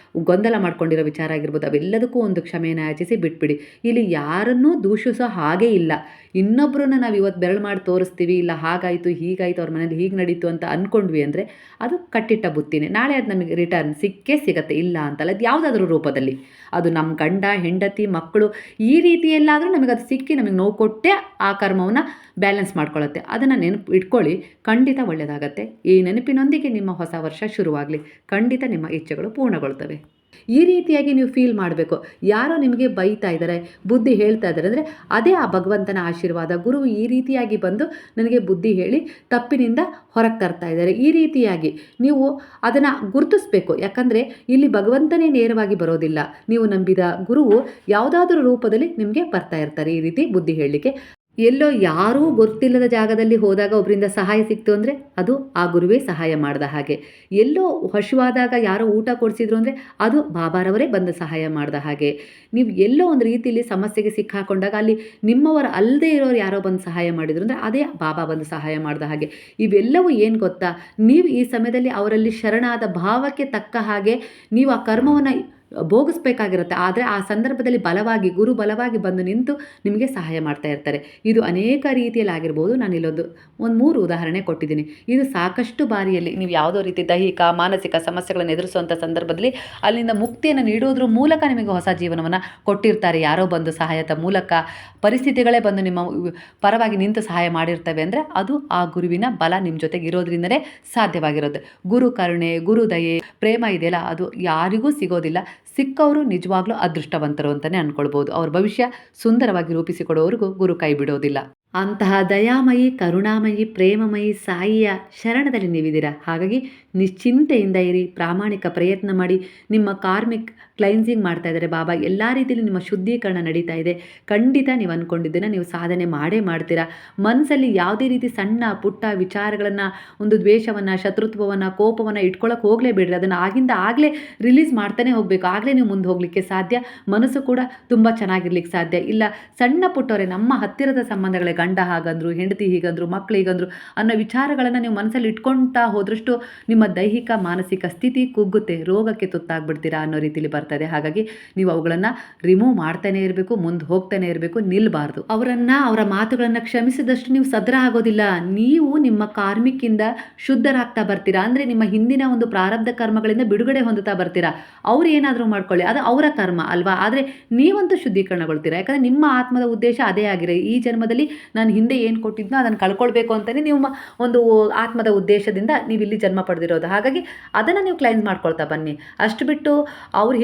ಗೊಂದಲ ಮಾಡ್ಕೊಂಡಿರೋ ವಿಚಾರ ಆಗಿರ್ಬೋದು, ಅವೆಲ್ಲದಕ್ಕೂ ಒಂದು ಕ್ಷಮೆಯನ್ನು ಯಾಚಿಸಿ ಬಿಟ್ಬಿಡಿ. ಇಲ್ಲಿ ಯಾರನ್ನೂ ದೂಷಿಸೋ ಹಾಗೇ ಇಲ್ಲ. ಇನ್ನೊಬ್ಬರನ್ನ ಬೇರೆಯವ್ರನ್ನ ನಾವು ಇವತ್ತು ಬೆರಳು ಮಾಡಿ ತೋರಿಸ್ತೀವಿ, ಇಲ್ಲ ಹಾಗಾಯಿತು ಹೀಗಾಯಿತು ಅವ್ರ ಮನೇಲಿ ಹೀಗೆ ನಡೀತು ಅಂತ ಅಂದ್ಕೊಂಡ್ವಿ ಅಂದರೆ ಅದು ಕಟ್ಟಿಟ್ಟ ಬುತ್ತಿನೇ. ನಾಳೆ ಅದು ನಮಗೆ ರಿಟರ್ನ್ ಸಿಕ್ಕೇ ಸಿಗತ್ತೆ, ಇಲ್ಲ ಅಂತಲ್ಲ. ಅದು ಯಾವುದಾದ್ರೂ ರೂಪದಲ್ಲಿ, ಅದು ನಮ್ಮ ಗಂಡ ಹೆಂಡತಿ ಮಕ್ಕಳು ಈ ರೀತಿಯಲ್ಲಾದರೂ ನಮಗೆ ಅದು ಸಿಕ್ಕಿ ನಮಗೆ ನೋವು ಕೊಟ್ಟೇ ಆ ಕರ್ಮವನ್ನು ಬ್ಯಾಲೆನ್ಸ್ ಮಾಡ್ಕೊಳ್ಳುತ್ತೆ. ಅದನ್ನು ನೆನಪು ಇಟ್ಕೊಳ್ಳಿ, ಖಂಡಿತ ಒಳ್ಳೆಯದಾಗತ್ತೆ. ಈ ನೆನಪಿನೊಂದಿಗೆ ನಿಮ್ಮ ಹೊಸ ವರ್ಷ ಶುರುವಾಗಲಿ. ಖಂಡಿತ ನಿಮ್ಮ ಇಚ್ಛೆಗಳು ಪೂರ್ಣಗೊಳ್ತವೆ. ಈ ರೀತಿಯಾಗಿ ನೀವು ಫೀಲ್ ಮಾಡಬೇಕು. ಯಾರೋ ನಿಮಗೆ ಬೈತಾ ಇದ್ದಾರೆ, ಬುದ್ಧಿ ಹೇಳ್ತಾ ಇದ್ದಾರೆ ಅಂದರೆ ಅದೇ ಆ ಭಗವಂತನ ಆಶೀರ್ವಾದ. ಗುರು ಈ ರೀತಿಯಾಗಿ ಬಂದು ನನಗೆ ಬುದ್ಧಿ ಹೇಳಿ ತಪ್ಪಿನಿಂದ ಹೊರಗೆ ತರ್ತಾ ಇದ್ದಾರೆ. ಈ ರೀತಿಯಾಗಿ ನೀವು ಅದನ್ನು ಗುರುತಿಸ್ಬೇಕು. ಯಾಕಂದರೆ ಇಲ್ಲಿ ಭಗವಂತನೇ ನೇರವಾಗಿ ಬರೋದಿಲ್ಲ. ನೀವು ನಂಬಿದ ಗುರುವು ಯಾವುದಾದ್ರೂ ರೂಪದಲ್ಲಿ ನಿಮಗೆ ಬರ್ತಾ ಇರ್ತಾರೆ ಈ ರೀತಿ ಬುದ್ಧಿ ಹೇಳಲಿಕ್ಕೆ. ಎಲ್ಲೋ ಯಾರೂ ಗೊತ್ತಿಲ್ಲದ ಜಾಗದಲ್ಲಿ ಹೋದಾಗ ಒಬ್ಬರಿಂದ ಸಹಾಯ ಸಿಕ್ತು ಅಂದರೆ ಅದು ಆ ಗುರುವೇ ಸಹಾಯ ಮಾಡಿದ ಹಾಗೆ. ಎಲ್ಲೋ ಹಸಿವಾದಾಗ ಯಾರೋ ಊಟ ಕೊಡಿಸಿದ್ರು ಅಂದರೆ ಅದು ಬಾಬಾರವರೇ ಬಂದು ಸಹಾಯ ಮಾಡಿದ ಹಾಗೆ. ನೀವು ಎಲ್ಲೋ ಒಂದು ರೀತಿಯಲ್ಲಿ ಸಮಸ್ಯೆಗೆ ಸಿಕ್ಕಾಕೊಂಡಾಗ ಅಲ್ಲಿ ನಿಮ್ಮವರ ಅಲ್ಲದೆ ಇರೋರು ಯಾರೋ ಬಂದು ಸಹಾಯ ಮಾಡಿದ್ರು ಅಂದರೆ ಅದೇ ಬಾಬಾ ಬಂದು ಸಹಾಯ ಮಾಡಿದ ಹಾಗೆ. ಇವೆಲ್ಲವೂ ಏನು ಗೊತ್ತಾ, ನೀವು ಈ ಸಮಯದಲ್ಲಿ ಅವರಲ್ಲಿ ಶರಣಾದ ಭಾವಕ್ಕೆ ತಕ್ಕ ಹಾಗೆ ನೀವು ಆ ಕರ್ಮವನ್ನು ಭೋಗಿಸ್ಬೇಕಾಗಿರುತ್ತೆ. ಆದರೆ ಆ ಸಂದರ್ಭದಲ್ಲಿ ಬಲವಾಗಿ ಗುರು ಬಲವಾಗಿ ಬಂದು ನಿಂತು ನಿಮಗೆ ಸಹಾಯ ಮಾಡ್ತಾ ಇರ್ತಾರೆ. ಇದು ಅನೇಕ ರೀತಿಯಲ್ಲಿ ಆಗಿರ್ಬೋದು. ನಾನು ಇಲ್ಲೊಂದು 3 ಉದಾಹರಣೆ ಕೊಟ್ಟಿದ್ದೀನಿ. ಇದು ಸಾಕಷ್ಟು ಬಾರಿಯಲ್ಲಿ ನೀವು ಯಾವುದೋ ರೀತಿ ದೈಹಿಕ ಮಾನಸಿಕ ಸಮಸ್ಯೆಗಳನ್ನು ಎದುರಿಸುವಂಥ ಸಂದರ್ಭದಲ್ಲಿ ಅಲ್ಲಿಂದ ಮುಕ್ತಿಯನ್ನು ನೀಡೋದ್ರ ಮೂಲಕ ನಿಮಗೆ ಹೊಸ ಜೀವನವನ್ನು ಕೊಟ್ಟಿರ್ತಾರೆ. ಯಾರೋ ಬಂದು ಸಹಾಯದ ಮೂಲಕ ಪರಿಸ್ಥಿತಿಗಳೇ ಬಂದು ನಿಮ್ಮ ಪರವಾಗಿ ನಿಂತು ಸಹಾಯ ಮಾಡಿರ್ತವೆ ಅಂದರೆ ಅದು ಆ ಗುರುವಿನ ಬಲ ನಿಮ್ಮ ಜೊತೆಗೆ ಇರೋದ್ರಿಂದಲೇ ಸಾಧ್ಯವಾಗಿರೋದು. ಗುರು ಕರುಣೆ, ಗುರು ದಯೆ, ಪ್ರೇಮ ಇದೆಯಲ್ಲ ಅದು ಯಾರಿಗೂ ಸಿಗೋದಿಲ್ಲ. ಸಿಕ್ಕವರು ನಿಜವಾಗ್ಲೂ ಅದೃಷ್ಟವಂತರು ಅಂತಲೇ ಅಂದ್ಕೊಳ್ಬೋದು. ಅವ್ರ ಭವಿಷ್ಯ ಸುಂದರವಾಗಿ ರೂಪಿಸಿಕೊಡೋವರೆಗೂ ಗುರು ಕೈ ಬಿಡೋದಿಲ್ಲ. ಅಂತಹ ದಯಾಮಯಿ, ಕರುಣಾಮಯಿ, ಪ್ರೇಮಮಯಿ ಸಾಯಿಯ ಶರಣದಲ್ಲಿ ನೀವಿದ್ದೀರಾ. ಹಾಗಾಗಿ ನಿಶ್ಚಿಂತೆಯಿಂದ ಇರಿ, ಪ್ರಾಮಾಣಿಕ ಪ್ರಯತ್ನ ಮಾಡಿ. ನಿಮ್ಮ ಕಾರ್ಮಿಕ್ ಕ್ಲೈನ್ಸಿಂಗ್ ಮಾಡ್ತಾ ಇದ್ದಾರೆ ಬಾಬಾ. ಎಲ್ಲ ರೀತಿಯಲ್ಲೂ ನಿಮ್ಮ ಶುದ್ಧೀಕರಣ ನಡೀತಾ ಇದೆ. ಖಂಡಿತ ನೀವು ಅಂದ್ಕೊಂಡಿದ್ದನ್ನು ನೀವು ಸಾಧನೆ ಮಾಡೇ ಮಾಡ್ತೀರಾ. ಮನಸ್ಸಲ್ಲಿ ಯಾವುದೇ ರೀತಿ ಸಣ್ಣ ಪುಟ್ಟ ವಿಚಾರಗಳನ್ನು, ಒಂದು ದ್ವೇಷವನ್ನು, ಶತ್ರುತ್ವವನ್ನು, ಕೋಪವನ್ನು ಇಟ್ಕೊಳ್ಳೋಕೆ ಹೋಗಲೇಬೇಡ್ರಿ. ಅದನ್ನು ಆಗಿಂದ ಆಗಲೇ ರಿಲೀಸ್ ಮಾಡ್ತಾನೆ ಹೋಗಬೇಕು. ಆಗಲೇ ನೀವು ಮುಂದೆ ಹೋಗಲಿಕ್ಕೆ ಸಾಧ್ಯ. ಮನಸ್ಸು ಕೂಡ ತುಂಬ ಚೆನ್ನಾಗಿರ್ಲಿಕ್ಕೆ ಸಾಧ್ಯ. ಇಲ್ಲ ಸಣ್ಣ ಪುಟ್ಟವರೇ, ನಮ್ಮ ಹತ್ತಿರದ ಸಂಬಂಧಗಳೇ, ಗಂಡ ಹಾಗಂದ್ರು, ಹೆಂಡತಿ ಹೀಗಂದ್ರು, ಮಕ್ಕಳು ಹೀಗಂದ್ರು ಅನ್ನೋ ವಿಚಾರಗಳನ್ನು ನೀವು ಮನಸ್ಸಲ್ಲಿ ಇಟ್ಕೊಳ್ತಾ ಹೋದಷ್ಟು ನಿಮ್ಮ ದೈಹಿಕ ಮಾನಸಿಕ ಸ್ಥಿತಿ ಕುಗ್ಗುತ್ತೆ, ರೋಗಕ್ಕೆ ತುತ್ತಾಗ್ಬಿಡ್ತೀರಾ ಅನ್ನೋ ರೀತಿಯಲ್ಲಿ ಬರ್ತದೆ. ಹಾಗಾಗಿ ನೀವು ಅವುಗಳನ್ನು ರಿಮೂವ್ ಮಾಡ್ತಾನೆ ಇರಬೇಕು, ಮುಂದೆ ಹೋಗ್ತಾನೆ ಇರಬೇಕು, ನಿಲ್ಲಬಾರ್ದು. ಅವರ ಮಾತುಗಳನ್ನು ಕ್ಷಮಿಸಿದಷ್ಟು ನೀವು ಸದೃಢ ಆಗೋದಿಲ್ಲ. ನೀವು ನಿಮ್ಮ ಕಾರ್ಮಿಕ್ಕಿಂದ ಶುದ್ಧರಾಗ್ತಾ ಬರ್ತೀರಾ. ಅಂದರೆ ನಿಮ್ಮ ಹಿಂದಿನ ಒಂದು ಪ್ರಾರಬ್ಧ ಕರ್ಮಗಳಿಂದ ಬಿಡುಗಡೆ ಹೊಂದುತ್ತಾ ಬರ್ತೀರಾ. ಅವ್ರು ಏನಾದರೂ ಮಾಡ್ಕೊಳ್ಳಿ, ಅದು ಅವರ ಕರ್ಮ ಅಲ್ವಾ. ಆದರೆ ನೀವಂತೂ ಶುದ್ಧೀಕರಣಗೊಳ್ತೀರಾ. ಯಾಕಂದರೆ ನಿಮ್ಮ ಆತ್ಮದ ಉದ್ದೇಶ ಅದೇ ಆಗಿರೋ, ಈ ಜನ್ಮದಲ್ಲಿ ನಾನು ಹಿಂದೆ ಏನು ಕೊಟ್ಟಿದ್ನೋ ಅದನ್ನು ಕಳ್ಕೊಳ್ಬೇಕು ಅಂತಲೇ ನೀವು ಒಂದು ಆತ್ಮದ ಉದ್ದೇಶದಿಂದ ನೀವು ಇಲ್ಲಿ ಜನ್ಮ ಪಡೆದಿರೋದು. ಹಾಗಾಗಿ ಅದನ್ನು ನೀವು ಕ್ಲೈಮ್ ಮಾಡ್ಕೊಳ್ತಾ ಬನ್ನಿ. ಅಷ್ಟು ಬಿಟ್ಟು ಅವ್ರು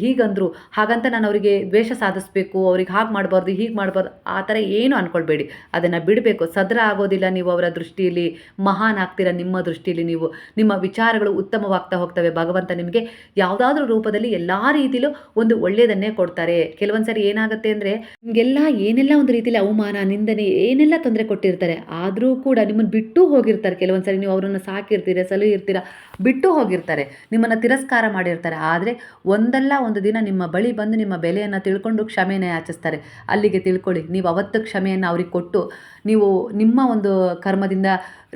ಹೀಗಂದ್ರು ಹಾಗಂತ ನಾನು ಅವರಿಗೆ ದ್ವೇಷ ಸಾಧಿಸಬೇಕು, ಅವ್ರಿಗೆ ಹಾಗೆ ಮಾಡಬಾರ್ದು ಹೀಗೆ ಮಾಡಬಾರ್ದು ಆ ಥರ ಏನು ಅಂದ್ಕೊಳ್ಬೇಡಿ. ಅದನ್ನು ಬಿಡಬೇಕು. ಸದೃಢ ಆಗೋದಿಲ್ಲ ನೀವು ಅವರ ದೃಷ್ಟಿಯಲ್ಲಿ, ಮಹಾನ್ ಆಗ್ತೀರಾ ನಿಮ್ಮ ದೃಷ್ಟಿಯಲ್ಲಿ. ನೀವು ನಿಮ್ಮ ವಿಚಾರಗಳು ಉತ್ತಮವಾಗ್ತಾ ಹೋಗ್ತವೆ. ಭಗವಂತ ನಿಮಗೆ ಯಾವುದಾದ್ರೂ ರೂಪದಲ್ಲಿ ಎಲ್ಲ ರೀತಿಯಲ್ಲೂ ಒಂದು ಒಳ್ಳೆಯದನ್ನೇ ಕೊಡ್ತಾರೆ. ಕೆಲವೊಂದು ಸರಿ ಏನಾಗುತ್ತೆ ಅಂದರೆ ನಿಮಗೆಲ್ಲ ಏನೆಲ್ಲ ಒಂದು ರೀತಿಯಲ್ಲಿ ಅವಮಾನ, ನಿಂದನೆ, ಏನೆಲ್ಲ ತೊಂದರೆ ಕೊಟ್ಟಿರ್ತಾರೆ. ಆದರೂ ಕೂಡ ನಿಮ್ಮನ್ನು ಬಿಟ್ಟು ಹೋಗಿರ್ತಾರೆ. ಕೆಲವೊಂದು ಸರಿ ನೀವು ಅವರನ್ನು ಸಾಕಿರ್ತೀರ, ಸಲಹಿರ್ತೀರ, ಬಿಟ್ಟು ಹೋಗಿರ್ತಾರೆ, ನಿಮ್ಮನ್ನು ತಿರಸ್ಕಾರ ಮಾಡಿರ್ತಾರೆ. ಆದರೆ ಒಂದಲ್ಲ ಒಂದು ದಿನ ನಿಮ್ಮ ಬಳಿ ಬಂದು ನಿಮ್ಮ ಬೆಲೆಯನ್ನು ತಿಳ್ಕೊಂಡು ಕ್ಷಮೆಯನ್ನು ಯಾಚಿಸ್ತಾರೆ. ಅಲ್ಲಿಗೆ ತಿಳ್ಕೊಳ್ಳಿ, ನೀವು ಅವತ್ತು ಕ್ಷಮೆಯನ್ನು ಅವ್ರಿಗೆ ಕೊಟ್ಟು ನೀವು ನಿಮ್ಮ ಒಂದು ಕರ್ಮದಿಂದ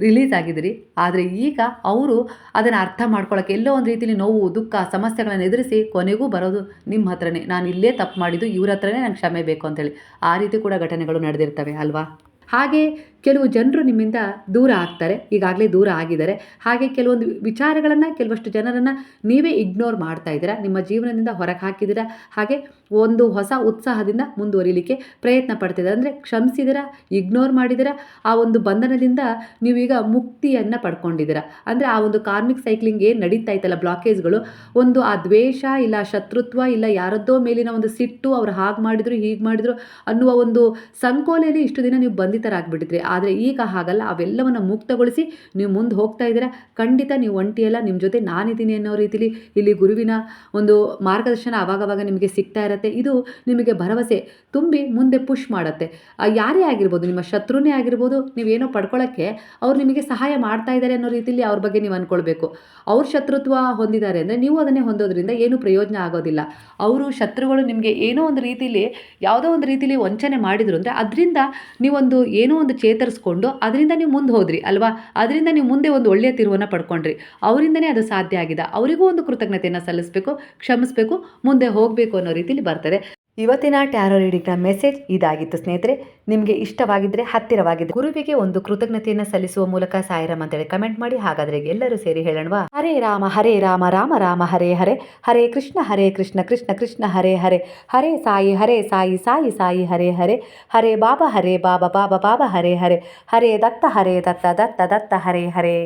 ರಿಲೀಸ್ ಆಗಿದ್ದೀರಿ. ಆದರೆ ಈಗ ಅವರು ಅದನ್ನು ಅರ್ಥ ಮಾಡ್ಕೊಳ್ಳೋಕ್ಕೆ ಎಲ್ಲೋ ಒಂದು ರೀತಿಯಲ್ಲಿ ನೋವು, ದುಃಖ, ಸಮಸ್ಯೆಗಳನ್ನು ಎದುರಿಸಿ ಕೊನೆಗೂ ಬರೋದು ನಿಮ್ಮ ಹತ್ರನೇ. ನಾನು ಇಲ್ಲೇ ತಪ್ಪು ಮಾಡಿದ್ದು, ಇವ್ರ ಹತ್ರನೇ ನಂಗೆ ಕ್ಷಮೆ ಬೇಕು ಅಂತೇಳಿ. ಆ ರೀತಿ ಕೂಡ ಘಟನೆಗಳು ನಡೆದಿರ್ತವೆ ಅಲ್ವಾ. ಹಾಗೆ ಕೆಲವು ಜನರು ನಿಮ್ಮಿಂದ ದೂರ ಆಗ್ತಾರೆ, ಈಗಾಗಲೇ ದೂರ ಆಗಿದ್ದಾರೆ. ಹಾಗೆ ಕೆಲವೊಂದು ವಿಚಾರಗಳನ್ನು, ಕೆಲವಷ್ಟು ಜನರನ್ನು ನೀವೇ ಇಗ್ನೋರ್ ಮಾಡ್ತಾ ಇದ್ದೀರಾ, ನಿಮ್ಮ ಜೀವನದಿಂದ ಹೊರಗೆ ಹಾಕಿದ್ದೀರಾ. ಹಾಗೆ ಒಂದು ಹೊಸ ಉತ್ಸಾಹದಿಂದ ಮುಂದುವರಿಲಿಕ್ಕೆ ಪ್ರಯತ್ನ ಪಡ್ತಿದ್ದೀರಾ. ಅಂದರೆ ಕ್ಷಮಿಸಿದ್ದೀರಾ, ಇಗ್ನೋರ್ ಮಾಡಿದ್ದೀರಾ. ಆ ಒಂದು ಬಂಧನದಿಂದ ನೀವೀಗ ಮುಕ್ತಿಯನ್ನು ಪಡ್ಕೊಂಡಿದ್ದೀರಾ. ಅಂದರೆ ಆ ಒಂದು ಕಾರ್ಮಿಕ್ ಸೈಕ್ಲಿಂಗ್ ಏನು ನಡೀತಾ ಇತ್ತಲ್ಲ, ಬ್ಲಾಕೇಜ್ಗಳು, ಒಂದು ಆ ದ್ವೇಷ ಇಲ್ಲ ಶತ್ರುತ್ವ ಇಲ್ಲ ಯಾರದ್ದೋ ಮೇಲಿನ ಒಂದು ಸಿಟ್ಟು, ಅವ್ರು ಹಾಗೆ ಮಾಡಿದ್ರು ಹೀಗೆ ಮಾಡಿದ್ರು ಅನ್ನುವ ಒಂದು ಸಂಕೋಲೆಯಲ್ಲಿ ಇಷ್ಟು ದಿನ ನೀವು ಬಂಧಿತರಾಗಿಬಿಟ್ಟಿದ್ರಿ. ಆದರೆ ಈಗ ಹಾಗಲ್ಲ. ಅವೆಲ್ಲವನ್ನು ಮುಕ್ತಗೊಳಿಸಿ ನೀವು ಮುಂದೆ ಹೋಗ್ತಾ ಇದ್ದೀರಾ. ಖಂಡಿತ ನೀವು ಒಂಟಿಯಲ್ಲ, ನಿಮ್ಮ ಜೊತೆ ನಾನಿದ್ದೀನಿ ಅನ್ನೋ ರೀತಿಲಿ ಇಲ್ಲಿ ಗುರುವಿನ ಒಂದು ಮಾರ್ಗದರ್ಶನ ಆವಾಗವಾಗ ನಿಮಗೆ ಸಿಗ್ತಾ ಇರುತ್ತೆ. ಇದು ನಿಮಗೆ ಭರವಸೆ ತುಂಬಿ ಮುಂದೆ ಪುಷ್ ಮಾಡುತ್ತೆ. ಯಾರೇ ಆಗಿರ್ಬೋದು, ನಿಮ್ಮ ಶತ್ರುನೇ ಆಗಿರ್ಬೋದು, ನೀವೇನೋ ಪಡ್ಕೊಳ್ಳೋಕ್ಕೆ ಅವ್ರು ನಿಮಗೆ ಸಹಾಯ ಮಾಡ್ತಾ ಇದ್ದಾರೆ ಅನ್ನೋ ರೀತಿಯಲ್ಲಿ ಅವ್ರ ಬಗ್ಗೆ ನೀವು ಅಂದ್ಕೊಳ್ಬೇಕು. ಅವ್ರ ಶತ್ರುತ್ವ ಹೊಂದಿದ್ದಾರೆ ಅಂದರೆ ನೀವು ಅದನ್ನೇ ಹೊಂದೋದ್ರಿಂದ ಏನೂ ಪ್ರಯೋಜನ ಆಗೋದಿಲ್ಲ. ಅವರು ಶತ್ರುಗಳು ನಿಮಗೆ ಏನೋ ಒಂದು ರೀತಿಯಲ್ಲಿ, ಯಾವುದೋ ಒಂದು ರೀತಿಯಲ್ಲಿ ವಂಚನೆ ಮಾಡಿದ್ರು ಅಂದರೆ ಅದರಿಂದ ನೀವೊಂದು ಏನೋ ಒಂದು ಚೇತರಿಸ್ಕೊಂಡು ಅದರಿಂದ ನೀವು ಮುಂದೆ ಹೋದ್ರಿ ಅಲ್ವಾ. ಅದರಿಂದ ನೀವು ಮುಂದೆ ಒಂದು ಒಳ್ಳೆಯ ತಿರುವನ್ನು ಪಡ್ಕೊಂಡ್ರಿ. ಅವರಿಂದನೇ ಅದು ಸಾಧ್ಯ ಆಗಿದೆ. ಅವರಿಗೂ ಒಂದು ಕೃತಜ್ಞತೆಯನ್ನು ಸಲ್ಲಿಸಬೇಕು, ಕ್ಷಮಿಸಬೇಕು, ಮುಂದೆ ಹೋಗಬೇಕು ಅನ್ನೋ ರೀತಿಯಲ್ಲಿ ಬರ್ತದೆ. ಇವತ್ತಿನ ಟ್ಯಾರೋ ರೀಡಿಂಗ್ನ ಮೆಸೇಜ್ ಇದಾಗಿತ್ತು ಸ್ನೇಹಿತರೆ. ನಿಮಗೆ ಇಷ್ಟವಾಗಿದ್ದರೆ ಹತ್ತಿರವಾಗಿದ್ದರೆ ಗುರುವಿಗೆ ಒಂದು ಕೃತಜ್ಞತೆಯನ್ನು ಸಲ್ಲಿಸುವ ಮೂಲಕ ಸಾಯಿರಾಮ್ ಅಂತೇಳಿ ಕಮೆಂಟ್ ಮಾಡಿ. ಹಾಗಾದರೆ ಎಲ್ಲರೂ ಸೇರಿ ಹೇಳೋಣವಾ? ಹರೇ ರಾಮ ರಾಮ ರಾಮ ಹರೇ ಹರೇ, ಹರೇ ಕೃಷ್ಣ ಕೃಷ್ಣ ಕೃಷ್ಣ ಹರೇ ಹರೇ, ಹರೇ ಸಾಯಿ ಸಾಯಿ ಹರೇ ಹರೇ, ಹರೇ ಬಾಬಾ ಬಾಬಾ ಬಾಬಾ ಹರೇ ಹರೇ, ಹರೇ ದತ್ತ ದತ್ತ ಹರೇ ಹರೇ.